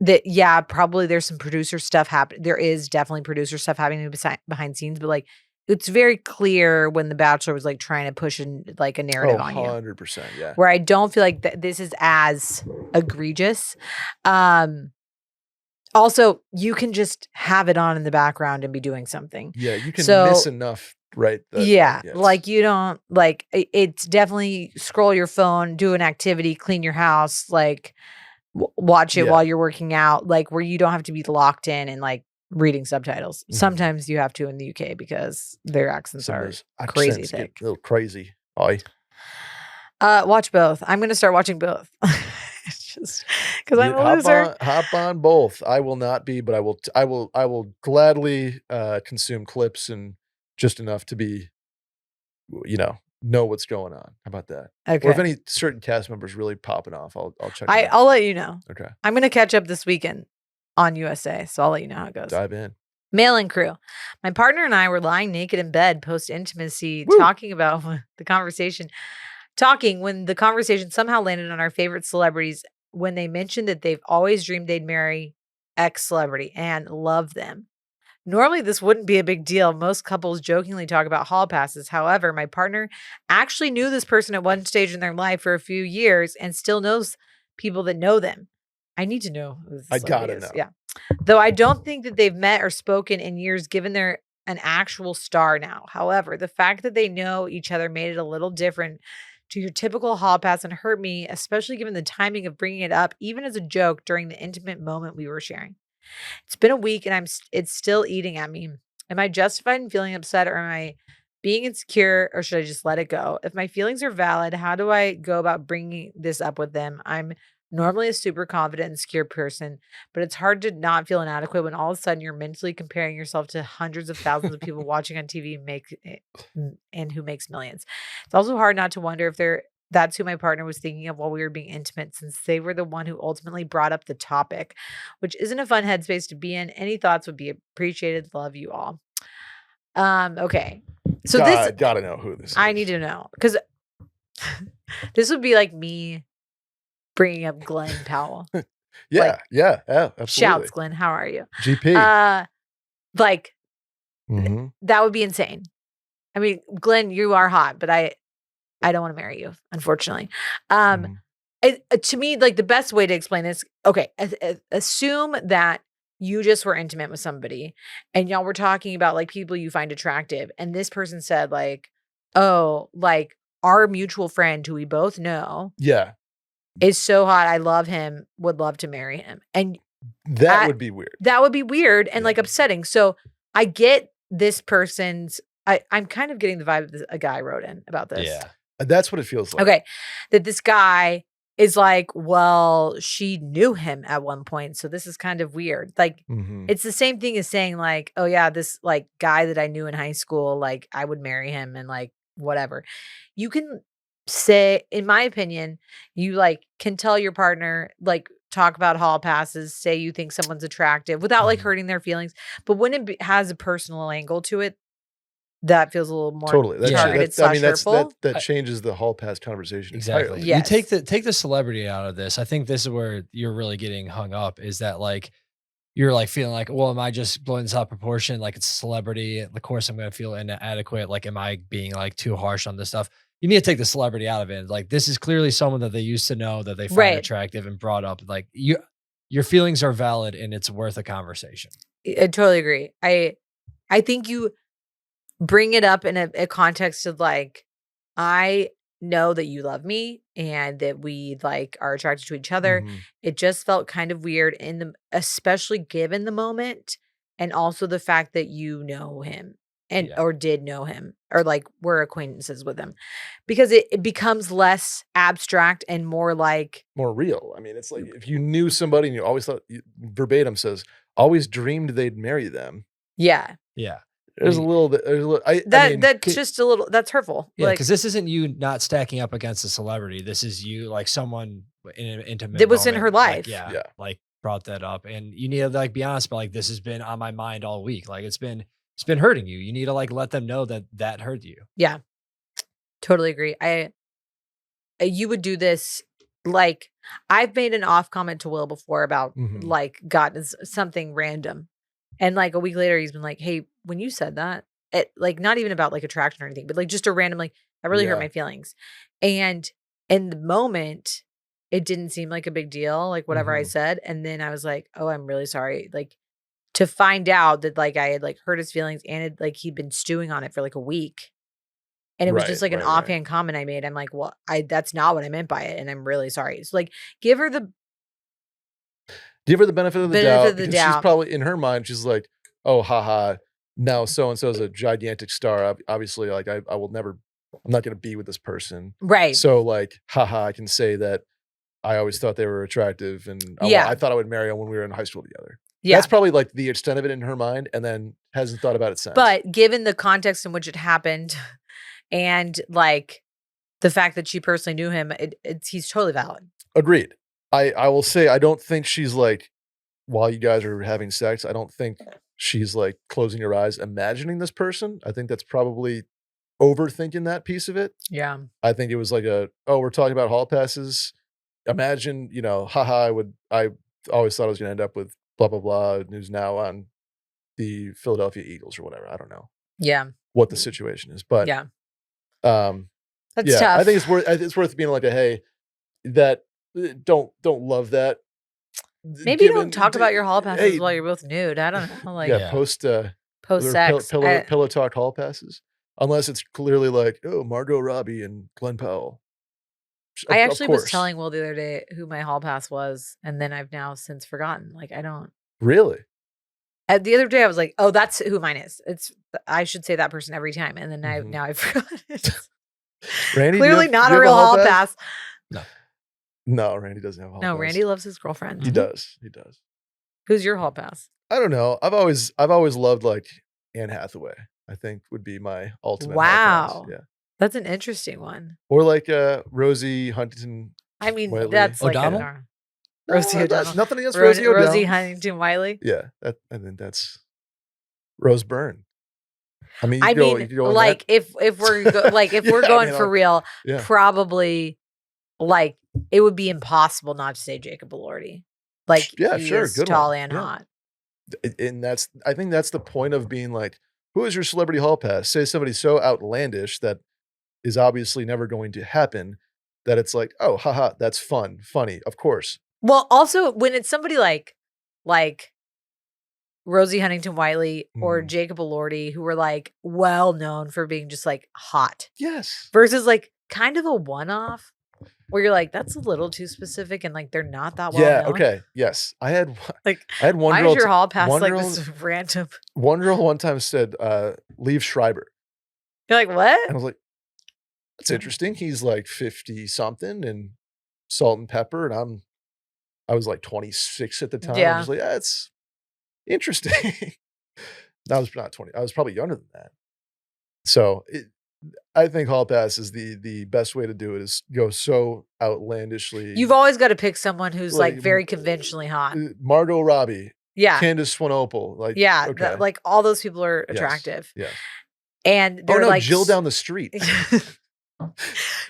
that, yeah, probably there's some producer stuff happening. There is definitely producer stuff happening behind scenes, but like it's very clear when The Bachelor was like trying to push like a narrative Oh, on you. 100%, yeah. Where I don't feel like this is as egregious. Also, you can just have it on in the background and be doing something. Yeah, you can So miss enough, right? yeah, Yeah, like you don't like it's definitely scroll your phone, do an activity, clean your house, like watch it Yeah. while you're working out, like where you don't have to be locked in and like reading subtitles. Mhm. Sometimes you have to in the UK because their accents Some of are those crazy accents get thick. a little crazy. Aye. Watch both. I'm gonna start watching both. It's just because I'm a loser. Hop on both. I will not be, but I will gladly, consume clips and just enough to be, know what's going on. How about that? Or if Okay. any certain cast members really popping off, I'll check them out. I'll let you know. Okay. I'm gonna catch up this weekend on USA, so I'll let you know how it goes. Dive in. Mail in crew. My partner and I were lying naked in bed post intimacy, Woo! talking about when the conversation somehow landed on our favorite celebrities when they mentioned that they've always dreamed they'd marry X celebrity and love them. Normally, this wouldn't be a big deal. Most couples jokingly talk about hall passes. However, my partner actually knew this person at one stage in their life for a few years and still knows people that know them. I need to know who this I celebrity gotta is. know. Yeah. Though I don't think that they've met or spoken in years, given they're an actual star now. However, the fact that they know each other made it a little different to your typical hall pass and hurt me, especially given the timing of bringing it up, even as a joke during the intimate moment we were sharing. It's been a week and it's still eating at me. Am I justified in feeling upset or am I being insecure or should I just let it go? If my feelings are valid, how do I go about bringing this up with them? I'm normally a super confident and secure person, but it's hard to not feel inadequate when all of a sudden you're mentally comparing yourself to hundreds of thousands of people watching on TV and who makes millions. It's also hard not to wonder if that's who my partner was thinking of while we were being intimate, since they were the one who ultimately brought up the topic, which isn't a fun headspace to be in. Any thoughts would be appreciated. Love you all. Okay. So Gotta know who this is. I need to know because this would be like me bringing up Glenn Powell. Yeah, absolutely. Shouts, Glenn. How are you? GP. Like Mhm. that would be insane. I mean, Glenn, you are hot, but I don't want to marry you, unfortunately. Mhm. To me, like the best way to explain this, okay, assume that you just were intimate with somebody and y'all were talking about like people you find attractive. And this person said like, oh, like our mutual friend who we both know Yeah, is so hot. I love him, would love to marry him. And that would be weird. that would be weird and Yeah. like upsetting. So I get this person's, I'm kind of getting the vibe that a guy wrote in about this. Yeah. That's what it feels like. Okay. That this guy is like, well, she knew him at one point. So this is kind of weird. Like, it's the same thing as saying like, oh yeah, this like guy that I knew in high school, like I would marry him and like whatever. You can say, in my opinion, you like can tell your partner, like talk about hall passes, say you think someone's attractive without like hurting their feelings. But when it has a personal angle to it, that feels a little more Totally. targeted I mean, slash hurtful. that changes the hall pass conversation Exactly. entirely. You Yes. take the celebrity out of this. I think this is where you're really getting hung up, is that like you're like feeling like, well, am I just blowing this out of proportion? Like it's a celebrity. Of course, I'm going to feel inadequate. Like, am I being like too harsh on this stuff? You need to take the celebrity out of it. Like, this is clearly someone that they used to know, that they find Right. attractive and brought up. Like, your feelings are valid and it's worth a conversation. I totally agree. I think you bring it up in a context of like, I know that you love me and that we like are attracted to each other. It just felt kind of weird especially given the moment, and also the fact that you know him and or did know him or like were acquaintances with him, because it becomes less abstract and more like more real. I mean, it's like if you knew somebody and you always thought, verbatim says, always dreamed they'd marry them. Yeah. Yeah. There's a little bit. That's just a little. That's hurtful. Yeah, like, because this isn't you not stacking up against a celebrity. This is you, like someone in an intimate that was in moment, her life. Like, like brought that up, and you need to like be honest. But like, this has been on my mind all week. Like, it's been hurting you. You need to like let them know that hurt you. Yeah, totally agree. You would do this. Like, I've made an off comment to Will before about like gotten something random. And like a week later, he's been like, hey, when you said that, like not even about like attraction or anything, but like just a random, like that really hurt my feelings. And in the moment, it didn't seem like a big deal, like whatever I said. And then I was like, oh, I'm really sorry. Like to find out that like I had like hurt his feelings and like he'd been stewing on it for like a week. And it was just like an offhand comment I made. I'm like, well, that's not what I meant by it. And I'm really sorry. So like give her the benefit of the doubt, because she's probably in her mind, she's like, oh, haha, now so-and-so is a gigantic star. Obviously, like I will never, I'm not going to be with this person. Right. So like, haha, I can say that I always thought they were attractive and I thought I would marry them when we were in high school together. Yeah. That's probably like the extent of it in her mind, and then hasn't thought about it since. But given the context in which it happened and like the fact that she personally knew him, he's totally valid. Agreed. I will say, I don't think she's like, while you guys are having sex, I don't think she's like closing your eyes, imagining this person. I think that's probably overthinking that piece of it. Yeah. I think it was like we're talking about hall passes. Imagine, haha, I always thought I was going to end up with blah, blah, blah, who's now on the Philadelphia Eagles or whatever. I don't know. Yeah. What the situation is, but yeah. That's tough. I think it's worth being like hey, that don't love that. Maybe don't talk about your hall passes while you're both nude. I don't know. Like post sex pillow talk hall passes, unless it's clearly like, oh, Margot Robbie and Glenn Powell. I actually was telling Will the other day who my hall pass was, and then I've now since forgotten. Like I don't really. The other day I was like, oh, that's who mine is. I should say that person every time, and then now I forgot it. Randy, clearly not a real hall pass. No, Randy doesn't have a hall pass. No, Randy loves his girlfriend. He does. Who's your hall pass? I don't know. I've always loved like Anne Hathaway. I think would be my ultimate hall pass. Yeah. That's an interesting one. Or like Rosie Huntington. I mean, Wiley. that's O'Donnell? like Rosie O'Donnell. Nothing against Rosie O'Donnell. Rosie Huntington Wiley. Yeah, I think that's Rose Byrne. I mean, like if we're we're going for real, probably like it would be impossible not to say Jacob Elordi. Like he is tall and hot. And I think that's the point of being like, who is your celebrity hall pass? Say somebody so outlandish that is obviously never going to happen, that it's like, oh, haha, that's funny, of course. Well, also when it's somebody like Rosie Huntington Wiley or Jacob Elordi, who were like well known for being just like hot. Yes. Versus like kind of a one-off where you're like, that's a little too specific and like they're not that well known. Okay. Yes. I had one why girl. Is your hall pass like this random? One girl one time said, Liev Schreiber. You're like, what? And I was like, That's interesting. He's like 50 something and salt and pepper, and I was like 26 at the time. I'm Yeah. just like, that's interesting. I was not 20. I was probably younger than that. So I think hall pass is the best way to do it is go so outlandishly. You've always got to pick someone who's like Like, very conventionally hot. Margot Robbie, Yeah. Candace Swanepoel, like Yeah. okay. Like all those people are Yes, attractive. yes. And Oh they're no, like Jill down the street.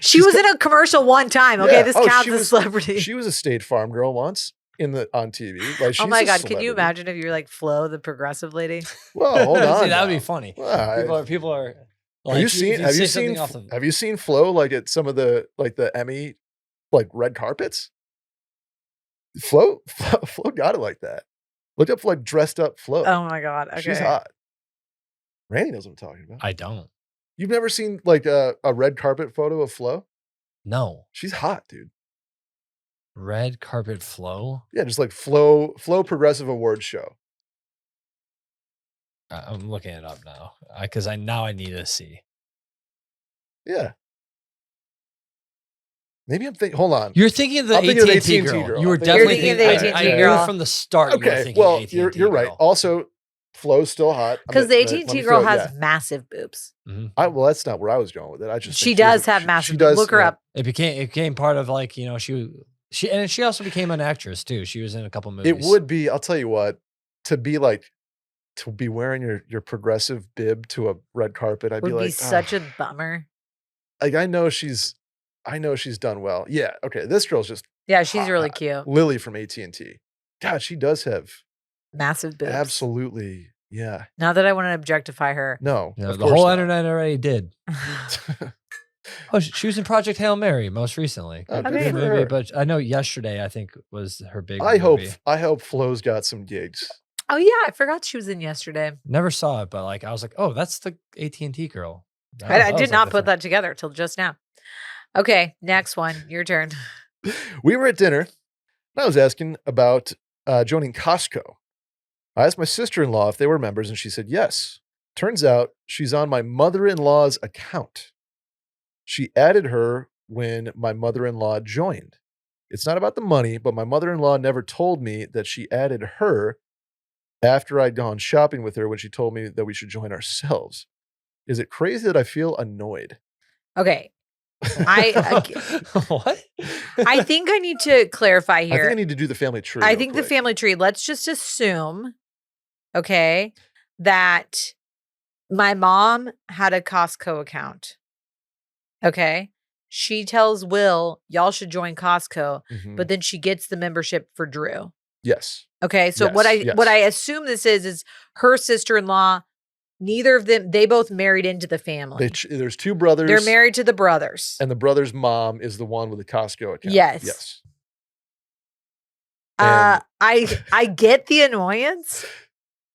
she was in a commercial one time. Okay, Yeah. this Oh, counts she as was- celebrity. She was a State Farm girl once on TV. Like, she's Oh my a God, can you celebrity. imagine if you're like Flo, the progressive lady? Well, hold on. See, that would be now. funny. Well, People are. have Like, you seen? if Have you say seen? something off the- Have you seen Flo like at some of the Emmy red carpets? Flo got it like that. Look up like dressed up Flo. Oh my God. Okay. She's hot. Randy knows what I'm talking about. I don't. You've never seen like a red carpet photo of Flo? No. She's hot, dude. Red carpet flow. Yeah, just like Flo Progressive Awards show. I'm looking it up now because I need to see. Yeah. Maybe I'm thinking. Hold on. You're thinking of the I'm thinking of the AT&T AT&T girl. girl. You were I'm thinking of the definitely AT&T thinking. girl. I girl. knew from the start. You were Okay, thinking well, AT&T you're right. girl. Also, Flo's still hot. Because the Let AT&T me girl throw- has yeah. massive boobs. Well, that's not where I was going with it. I just She think has does have massive She boobs. does Look her yeah. up. It became part of like she also became an actress too. She was in a couple movies. It would be. I'll tell you what. To be wearing your progressive bib to a red carpet, I'd Would be be like, such a bummer. like I know she's done well. Yeah. Okay. This girl's just Yeah, she's hot. really cute. Lily from AT&T. God, she does have Massive boobs. absolutely. Yeah. Not that I want to objectify her. No. No, of the course whole not. internet already did. Oh, she was in Project Hail Mary most recently. Oh, Good good for movie, her. but I know Yesterday I think was her big. I movie. hope Flo's got some gigs. Oh yeah, I forgot she was in Yesterday. Never saw it, but like I was like, oh, that's the AT&T girl. I did not put that together till just now. Okay, next one. Your turn. We were at dinner, and I was asking about joining Costco. I asked my sister-in-law if they were members, and she said yes. Turns out she's on my mother-in-law's account. She added her when my mother-in-law joined. It's not about the money, but my mother-in-law never told me that she added her after I'd gone shopping with her when she told me that we should join ourselves. Is it crazy that I feel annoyed? Okay. What? I think I need to clarify I here. think I need to do the family tree. I real think the quick. family tree, let's just assume, okay, that my mom had a Costco account. Okay. She tells Will, y'all should join Costco, Mhm. but then she gets the membership for Drew. Yes. Okay. So what Yes, I yes. assume this is her sister-in-law, neither of them, they both married into the family. There's two brothers. They're married to the brothers. And the brother's mom is the one with the Costco account. Yes. Yes. I get the annoyance.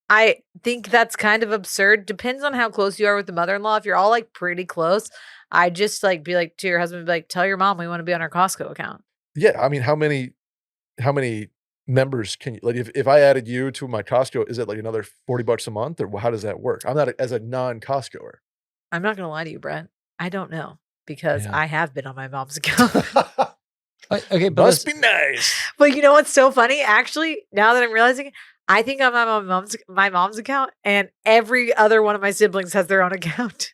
I think that's kind of absurd. Depends on how close you are with the mother-in-law. If you're all like pretty close, I just like be like to your husband, be like, tell your mom we want to be on our Costco account. Yeah. I mean, how many members can you like if I added you to my Costco, is it like another $40 a month or how does that work? I'm not as a non-Costcoer. I'm not gonna lie to you, Brett. I don't know because Yeah. I have been on my mom's account. Okay, but Must be nice. But you know what's so funny? Actually, now that I'm realizing it, I think I'm on my mom's account, and every other one of my siblings has their own account.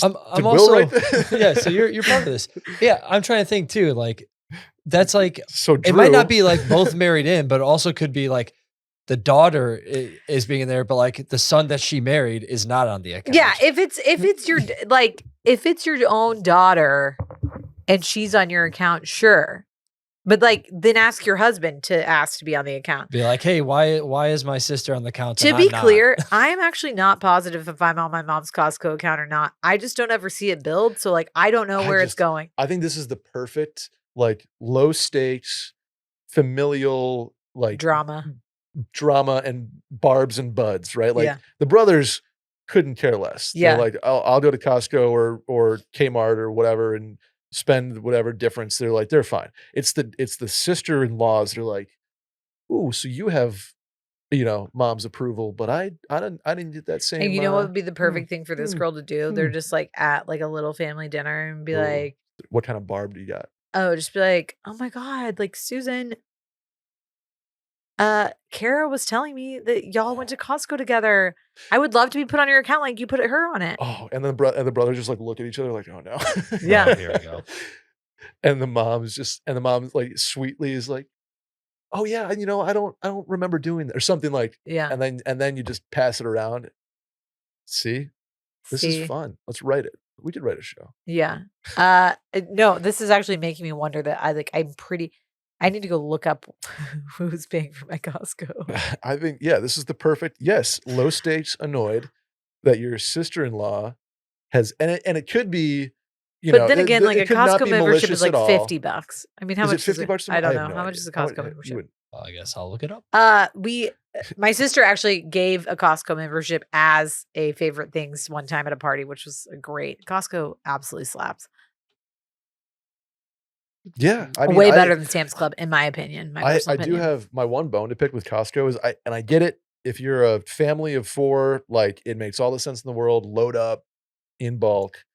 I'm Did Will also write that? yeah. So you're part of this. Yeah, I'm trying to think too. Like that's like So Drew, it might not be like both married in, but it also could be like the daughter is being in there, but like the son that she married is not on the account. Yeah, if it's your like if it's your own daughter and she's on your account, sure. But like then ask your husband to ask to be on the account. Be like, hey, why is my sister on the account? To and be I'm not? clear, I am actually not positive if I'm on my mom's Costco account or not. I just don't ever see it build, so like I don't know where it's going. I think this is the perfect like low stakes familial like Drama. and barbs and buds, right? Like Yeah. the brothers couldn't care less. They're Yeah. like, I'll go to Costco or Kmart or whatever and spend whatever difference. They're like, they're fine. It's the sister-in-laws. They're like, ooh, so you have mom's approval, but I didn't get that And same, you know what would be the perfect thing for this mm, girl to do? They're mm. just, like, at, like, a little family dinner and be Ooh, like, what kind of barb do you got? just be like, "Oh my god, like, Susan, Kara was telling me that y'all went to Costco together. I would love to be put on your account like you put her on it." Oh, and then the brothers just, like, look at each other like, "Oh, no." Yeah. Oh, here we go. And the mom, like, sweetly is like, "Oh, yeah, I don't remember doing that," or something like, Yeah. and then you just pass it around. "See? This is See? fun. Let's write it. We could write a show." Yeah. No, this is actually making me wonder that I need to go look up who's paying for my Costco. I think, yeah, this is the perfect, yes, low stakes annoyed that your sister-in-law has, and it could be, But then again, like it a could not Costco be membership is malicious at like all. $50. I mean, how Is it much is it? $50 a I month? I don't have know. no How much idea. is a How Costco you membership? would I guess I'll look it up. My sister actually gave a Costco membership as a favorite things one time at a party, which was great. Costco absolutely slaps. Yeah, I mean, Way better than Sam's Club, in my opinion, my personal I do opinion. have my one bone to pick with Costco is I get it. If you're a family of 4, like, it makes all the sense in the world, load up in bulk.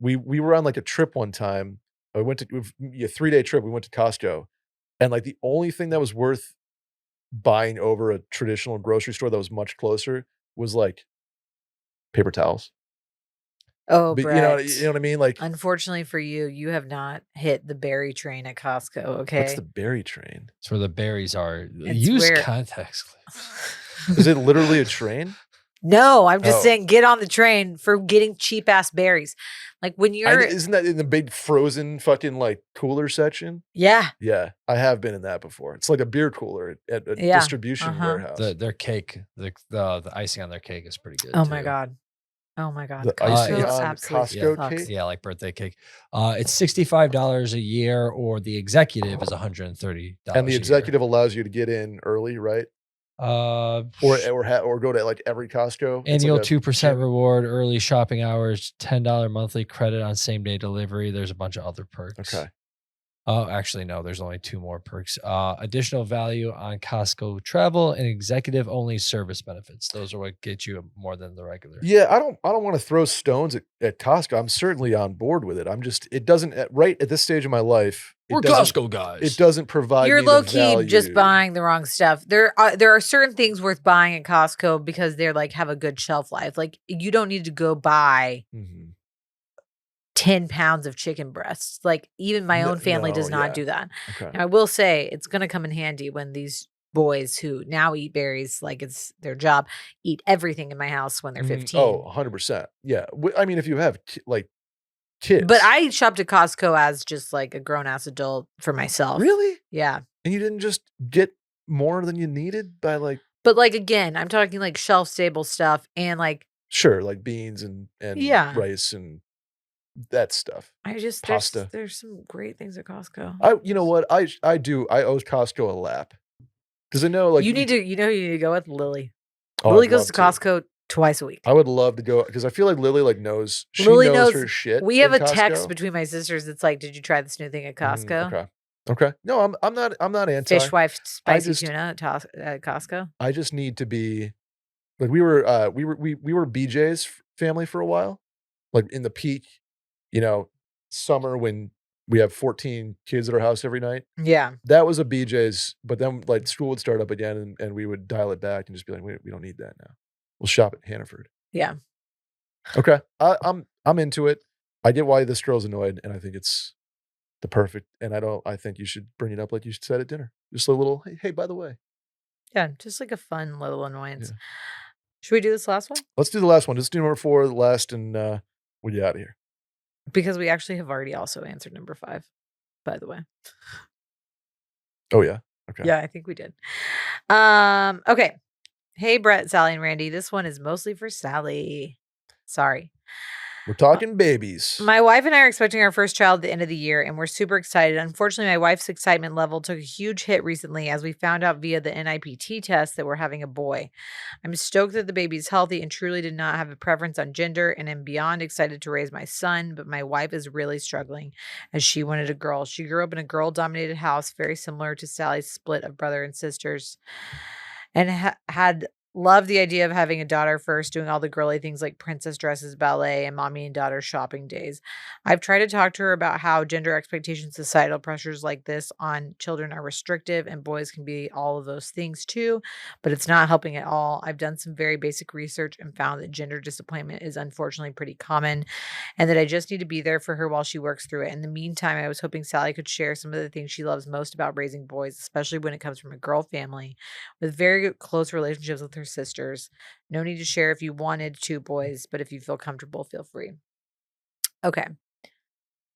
We were on, like, a trip one time. I went to a 3-day trip, we went to Costco, and, like, the only thing that was worth buying over a traditional grocery store that was much closer was, like, paper towels. Oh, But you know Brett. what I mean? Like, Unfortunately for you, you have not hit the berry train at Costco, what's the okay? berry train? It's where the berries are. It's Use where context clues. Is it literally a train? No, I'm just Oh. saying get on the train for getting cheap ass berries. Like when you're Isn't that in the big frozen fucking, like, cooler section? Yeah, Yeah, I have been in that before. It's like a beer cooler at a yeah, distribution uh-huh. warehouse. Their cake, the icing on their cake is pretty good Oh too. my god. Oh my god. The icing Costco It's on absolutely yeah, Costco sucks. cake? yeah, like birthday cake. It's $65 a year, or the executive is $130 And the a year. executive allows you to get in early, right? Uh, Or go to, like, every Costco? It's like Annual a 2% gym? reward, early shopping hours, $10 monthly credit on same day delivery. There's a bunch of other perks. Okay. Oh, actually, no, there's only 2 more perks. Additional value on Costco travel and executive only service benefits. Those are what get you more than the regular. Yeah, I don't wanna throw stones at Costco. I'm certainly on board with it. I'm just, it doesn't right at this stage of my life, We're it doesn't Costco it guys. doesn't provide You're me the low key just value. buying the wrong stuff. There are certain things worth buying at Costco because they're like have a good shelf life. Like you don't need to go buy Mhm. 10 pounds of chicken breasts. Like even my N own family no, does not yeah. do that. Okay. And I will say it's gonna come in handy when these boys who now eat berries like it's their job, eat everything in my house when they're 15. 100%. Yeah. I mean, if you have like, But kids. I shopped at Costco as just like a grown ass adult for myself. Really? Yeah. And you didn't just get more than you needed by, like, But like again, I'm talking like shelf stable stuff and like sure, like beans and yeah. rice and that stuff, I just pasta. there's some great things at Costco. You know what? I owe Costco a lap because I know, like, You need to you know who you need to go with? Lily. oh, Lily I'd goes love to to. Costco twice a week. I would love to go because I feel like Lily, like, knows Lily her knows shit we have in a text Costco. between my sisters that's like, "Did you try this new thing at Costco? Okay. Okay. No, I'm not anti. Fishwife I spicy just tuna at Costco?" I just need to be like, we were BJ's family for a while, like, in the peak, you know, summer when we have 14 kids at our house every night. Yeah. That was a BJ's, but then, like, school would start up again, and we would dial it back and just be like, "We don't need that now. We'll shop at Hannaford." Yeah. Okay. I'm into it. I get why this girl's annoyed, and I think it's the perfect, and I think you should bring it up like you said at dinner. Just a little, "Hey, by the way." Yeah, just like a fun little Yeah. annoyance. Should we do this last one? Let's do the last one. Let's do number 4, the last, and, we'll get out of here. Because we actually have already also answered number 5, by the way. Oh, yeah? Okay. Yeah, I think we did. Okay. Hey, Brett, Sally, and Randy. This one is mostly for Sally. Sorry. We're talking babies. My wife and I are expecting our first child at the end of the year, and we're super excited. Unfortunately, my wife's excitement level took a huge hit recently as we found out via the NIPT test that we're having a boy. I'm stoked that the baby is healthy and truly did not have a preference on gender, and am beyond excited to raise my son, but my wife is really struggling as she wanted a girl. She grew up in a girl-dominated house, very similar to Sally's split of brother and sisters. and had loved the idea of having a daughter first, doing all the girly things like princess dresses, ballet, and mommy and daughter shopping days. I've tried to talk to her about how gender expectations, societal pressures like this on children are restrictive and boys can be all of those things too, but it's not helping at all. I've done some very basic research and found that gender disappointment is unfortunately pretty common and that I just need to be there for her while she works through it. In the meantime, I was hoping Sally could share some of the things she loves most about raising boys, especially when it comes from a girl family with very close relationships with her sisters. No need to share if you wanted to, boys, but if you feel comfortable, feel free. Okay.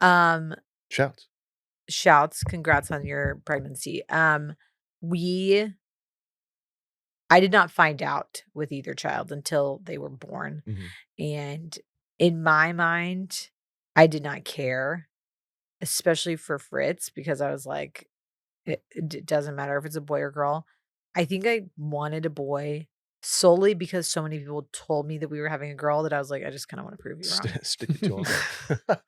Um, Shouts. Shouts. Congrats on your pregnancy. We I did not find out with either child until they were born. Mhm. And in my mind, I did not care, especially for Fritz, because I was like, it doesn't matter if it's a boy or girl. I think I wanted a boy solely because so many people told me that we were having a girl that I was like, I just kind of want to prove you wrong. Stick it to him.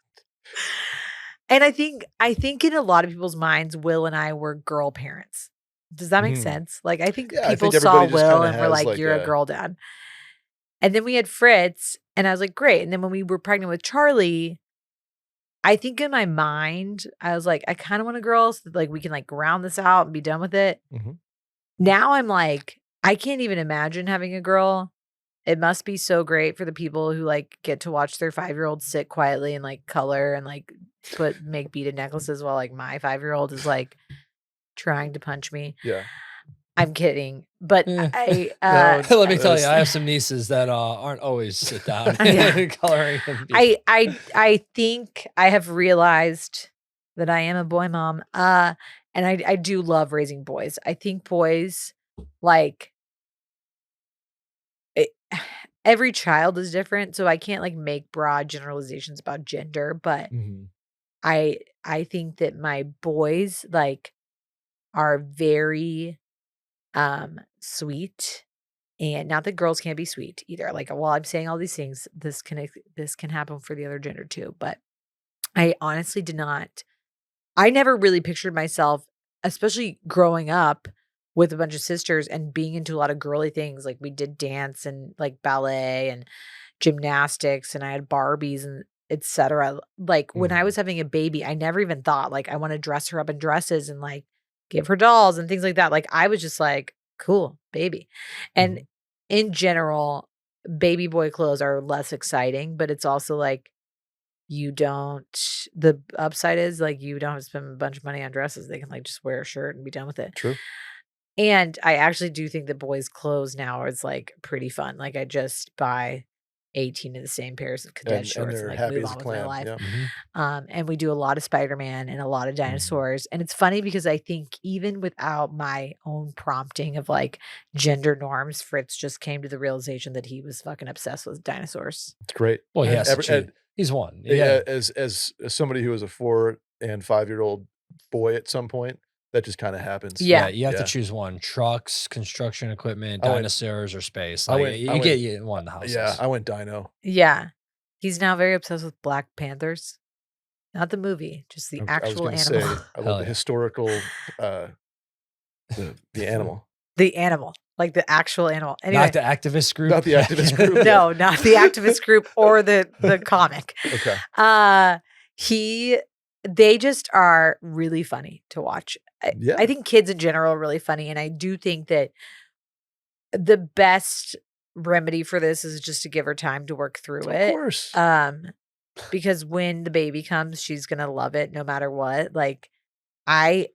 And I think in a lot of people's minds, Will and I were girl parents. Does that make Mhm. sense? Like, I think Yeah, I people think saw everybody just Will kinda and were has, like, like, "You're a a girl dad." And then we had Fritz, and I was like, "Great." And then when we were pregnant with Charlie, I think in my mind, I was like, "I kinda want a girl so that, like, we can, like, round this out and be done with it." Mhm. Now I'm like, I can't even imagine having a girl. It must be so great for the people who, like, get to watch their 5-year-old sit quietly and, like, color and, like, make beaded necklaces while, like, my 5-year-old is, like, trying to punch me. Yeah. I'm kidding, but Eh. No, Let me tell you, that's I have some nieces that aren't always sit down yeah. coloring and be I think I have realized that I am a boy mom, and I do love raising boys. I think boys, like, it every child is different, so I can't, like, make broad generalizations about gender, but Mhm. I think that my boys, like, are very, sweet, and not that girls can't be sweet either, like, while I'm saying all these things, this can happen for the other gender too, but I honestly did not I never really pictured myself, especially growing up with a bunch of sisters and being into a lot of girly things, like, we did dance and, like, ballet and gymnastics, and I had Barbies and etcetera. Like, when I Mhm. was having a baby, I never even thought, like, I wanna dress her up in dresses and, like, give her dolls and things like that. Like, I was just like, "Cool, baby." And Mhm. in general, baby boy clothes are less exciting, but it's also like you don't the upside is, like, you don't have to spend a bunch of money on dresses. They can, like, just wear a shirt and be done with it. True. And I actually do think that boys' clothes now is, like, pretty fun. Like, I just buy 18 of the same pairs of cadet And shorts and, they're like, happy move as a on with my clam. life. Yeah. Mhm. And we do a lot of Spider-Man and a lot of Mhm. dinosaurs. And it's funny because I think even without my own prompting of, like, gender norms, Fritz just came to the realization that he was fucking obsessed with dinosaurs. It's great. Well, he And has to choose. He's one. Yeah. as somebody who was a 4 and 5-year-old boy at some point, that just kinda happens. Yeah, Yeah. you have to Yeah. choose one. Trucks, construction equipment, I went dinosaurs, or space. I Like, went I you went get you in one of the yeah, houses. I went dino. Yeah. He's now very obsessed with Black Panthers. Not the movie, just the I was actual gonna animal. say, I love Hell the yeah. historical, the animal, The animal, like the actual animal. Not Anyway, the activist group. not the activist group, yeah. no, not the activist group or the comic. Okay. Uh, he they just are really funny to watch. I Yeah, think kids in general are really funny, and I do think that the best remedy for this is just to give her time to work through of it. course. Um, because when the baby comes, she's gonna love it no matter what. Like, I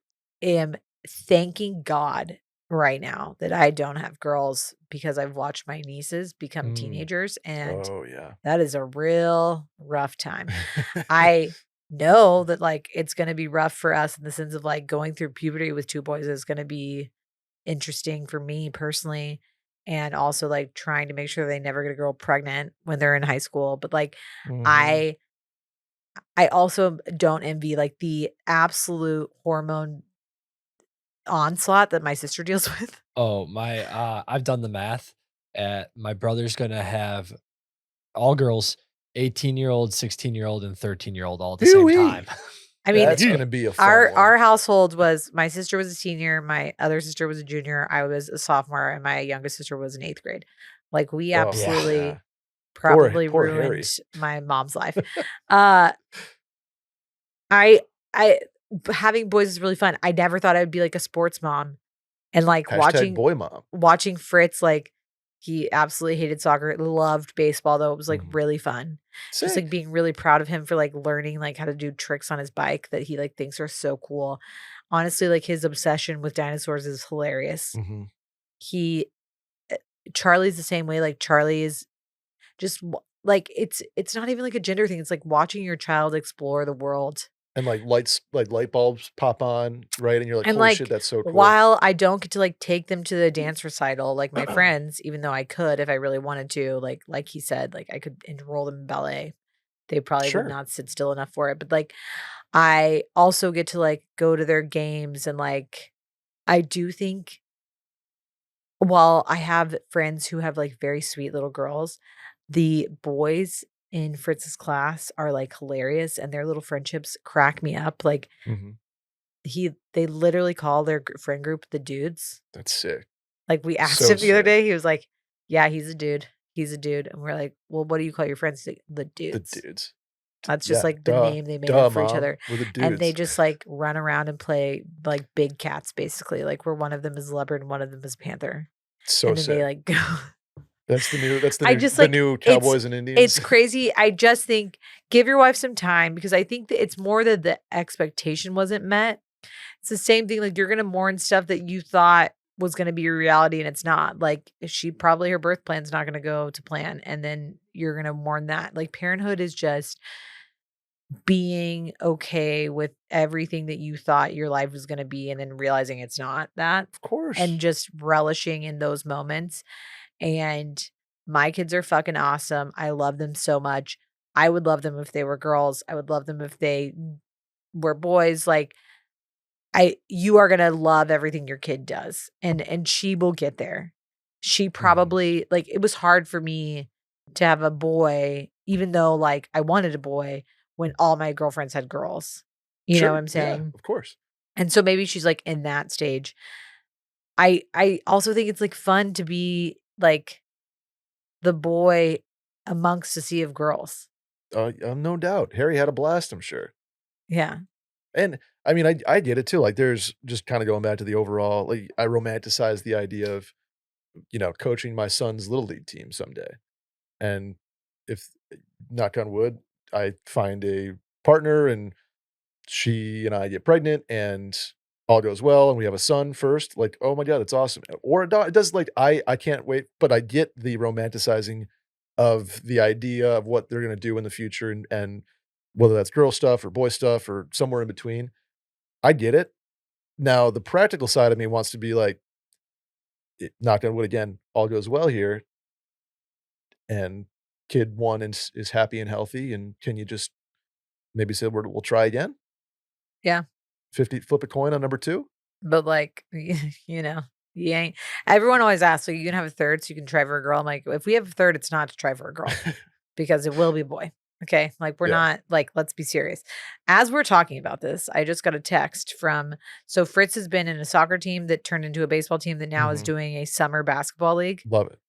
am thanking God right now that I don't have girls because I've watched my nieces become Mm. teenagers, and Oh, yeah. that is a real rough time. I know that, like, it's gonna be rough for us in the sense of, like, going through puberty with 2 boys is gonna be interesting for me personally, and also, like, trying to make sure they never get a girl pregnant when they're in high school, but, like, Mhm. I I also don't envy, like, the absolute hormone onslaught that my sister deals with. Oh, I've done the math. My brother's gonna have all girls, 18-year-old, 16-year-old, and 13-year-old all at the same time. Ooh-wee. I mean, That's gonna be a fun one. our household was my sister was a senior, my other sister was a junior, I was a sophomore, and my youngest sister was in 8th grade. Like we Oh, absolutely yeah. probably Poor ruined Harry. my mom's life. Uh, I having boys is really fun. I never thought I would be like a sports mom and like Hashtag boy mom. watching Fritz, like he absolutely hated soccer, loved baseball though. It was like Mhm. really fun. Just Sick. like being really proud of him for like learning like how to do tricks on his bike that he like thinks are so cool. Honestly, like his obsession with dinosaurs is hilarious. Mhm. He uh, Charlie's the same way. Like Charlie is just like it's not even like a gender thing. It's like watching your child explore the world. And, like, light bulbs pop on, right? And you're like, And, "Holy shit, like, that's so cool." while I don't get to, like, take them to the dance recital like my friends, even though I could if I really wanted to, like he said, like, I could enroll them in ballet. They probably would Sure. not sit still enough for it, but, like, I also get to, like, go to their games and, like, I do think while I have friends who have, like, very sweet little girls, the boys in Fritz's class are, like, hilarious, and their little friendships crack me up, like, Mhm. they literally call their friend group the dudes. That's sick. Like, we asked So him the other sick. day, he was like, "Yeah, he's a dude. He's a dude." And we're like, "Well, what do you call your friends?" He's like, "The The dudes." dudes. That's just, Yeah, like, the duh. name they made up Duh, for each mom. other, We're the and they dudes. just, like, run around and play, like, big cats, basically, like, where one of them is leopard and one of them is panther, So and then they, sick. like, go I just, the like new it's Cowboys and it's Indians. crazy. I just think give your wife some time because I think that it's more that the expectation wasn't met. It's the same thing, like, you're gonna mourn stuff that you thought was gonna be your reality, and it's not. Like, she probably her birth plan's not gonna go to plan, and then you're gonna mourn that. Like, parenthood is just being okay with everything that you thought your life was gonna be and then realizing it's not that, Of course. and just relishing in those moments, and my kids are fucking awesome. I love them so much. I would love them if they were girls. I would love them if they were boys, like you are gonna love everything your kid does, and she will get there. She Mhm. probably like, it was hard for me to have a boy, even though, like, I wanted a boy when all my girlfriends had girls. You know what Sure. I'm Yeah, saying? of course. And so maybe she's, like, in that stage. I also think it's, like, fun to be, like, the boy amongst a sea of girls. No doubt. Harry had a blast, I'm sure. Yeah. And, I mean, I get it too, like, there's just kinda going back to the overall like, I romanticize the idea of, coaching my son's little league team someday. And if knock on wood, I find a partner and she and I get pregnant and all goes well and we have a son first, like, "Oh my god, that's awesome." Or a it does like, I can't wait, but I get the romanticizing of the idea of what they're gonna do in the future and whether that's girl stuff or boy stuff or somewhere in between. I get it. Now the practical side of me wants to be like, knock on wood again, all goes well here, and kid 1 is happy and healthy, and can you just maybe say, "We'll try again?" Yeah. 50 flip a coin on number 2? But, like, you know, you ain't everyone always asks, "So you can have a third so you can try for a girl?" I'm like, "If we have a third, it's not to try for a girl because it will be a boy." Okay? Like, we're Yeah. not like, let's be serious. As we're talking about this, I just got a text from so Fritz has been in a soccer team that turned into a baseball team that now is Mhm. doing a summer basketball league. Love it.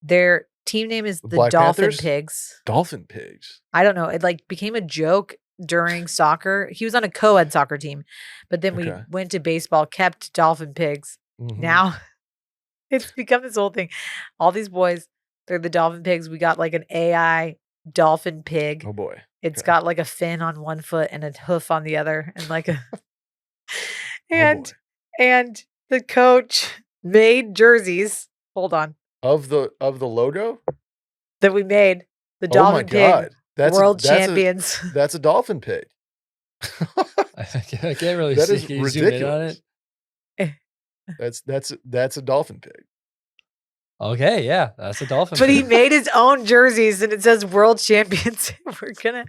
Their team name is The the Black Dolphin Panthers? Pigs. Dolphin pigs. I don't know, it, like, became a joke during soccer. He was on a co-ed soccer team, but then we Okay. went to baseball, kept Dolphin Pigs. Mhm. Now it's become this whole thing. All these boys, they're the Dolphin Pigs. We got, like, an AI dolphin pig. Oh boy. It's Okay. got, like, a fin on one foot and a hoof on the other and, like, a Oh boy. and and the coach made jerseys hold on, Of the logo? that we made. The Oh my Dolphin Pig god. That's a world that's a champions. that's a dolphin pig. I can't really That see. is Can you zoom in on it? ridiculous. That's a dolphin pig. Okay, yeah, that's a dolphin But he pig. made his own jerseys and it says world champions. We're gonna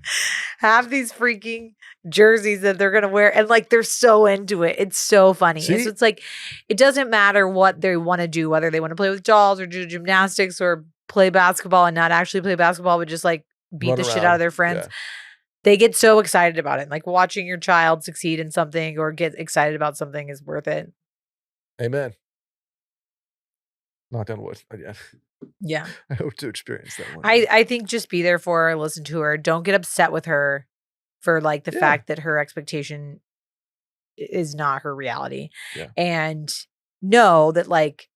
have these freaking jerseys that they're gonna wear. And like they're so into it. It's so funny. And so See? it's like it doesn't matter what they want to do, whether they want to play with dolls or do gymnastics or play basketball and not actually play basketball, but just like beat Run the shit out of around. their friends. Yeah. they get so excited about it. Like watching your child succeed in something or get excited about something is worth it. Amen. Knock on wood again. Yeah. I hope to experience that one day. I think just be there for her, listen to her. Don't get upset with her for like the fact that her expectation is not her reality. Yeah. And know that like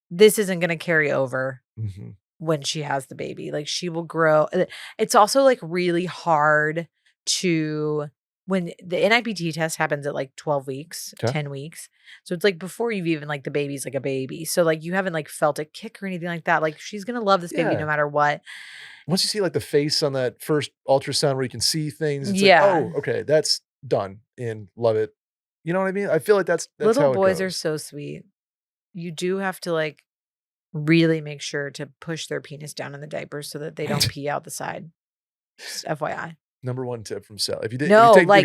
this isn't going to carry over Mhm. when she has the baby. Like she will grow. It's also like really hard to when the NIPT test happens at like 12 weeks, Okay. 10 weeks. So it's like before you've even like the baby's like a baby. So like you haven't like felt a kick or anything like that. Like she's going to love this baby Yeah. no matter what. Once you see like the face on that first ultrasound where you can see things, it's like, Yeah. oh, okay, that's done and love it. You know what I mean? I feel like that's Little how it boys are goes. so sweet. You do have to like really make sure to push their penis down in the diaper so that they don't pee out the side. Just FYI. Number one tip from Sal. If you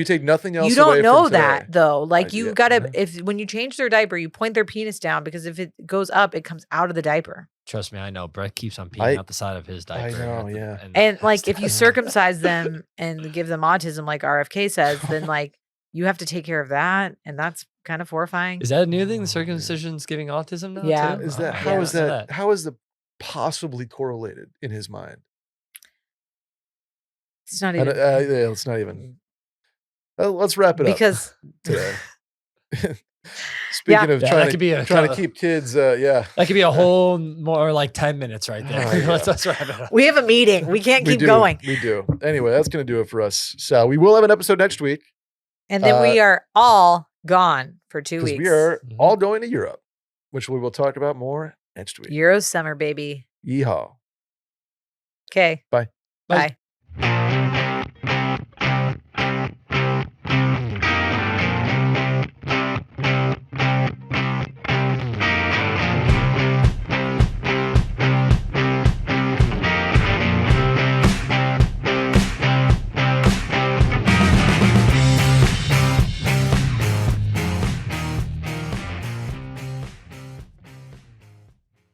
take nothing else you don't away know from that today, though. Like you yeah, gotta when you change their diaper, you point their penis down because if it goes up, it comes out of the diaper. Trust me, I know. Brett keeps on peeing out the side of his diaper. know, yeah. And like if you circumcise them and give them autism, like RFK says, then like you have to take care of that, and that's kind of horrifying. Is that a new thing? The circumcision's giving autism now Yeah. too? Is that Oh, how is that possibly correlated in his mind? It's not And, even yeah, it's not even. Let's wrap it because up today. Speaking of trying to keep kids, yeah, that could be a whole more like 10 minutes right there. Oh, yeah. Let's wrap it up. we have a meeting. We can't keep going. We do. Anyway, that's gonna do it for us. Sal, we will have an episode next week. And then we are all gone for 2 weeks. We are all going to Europe, which we will talk about more next week. Euro summer, baby. Yeehaw. Okay. Bye. Bye.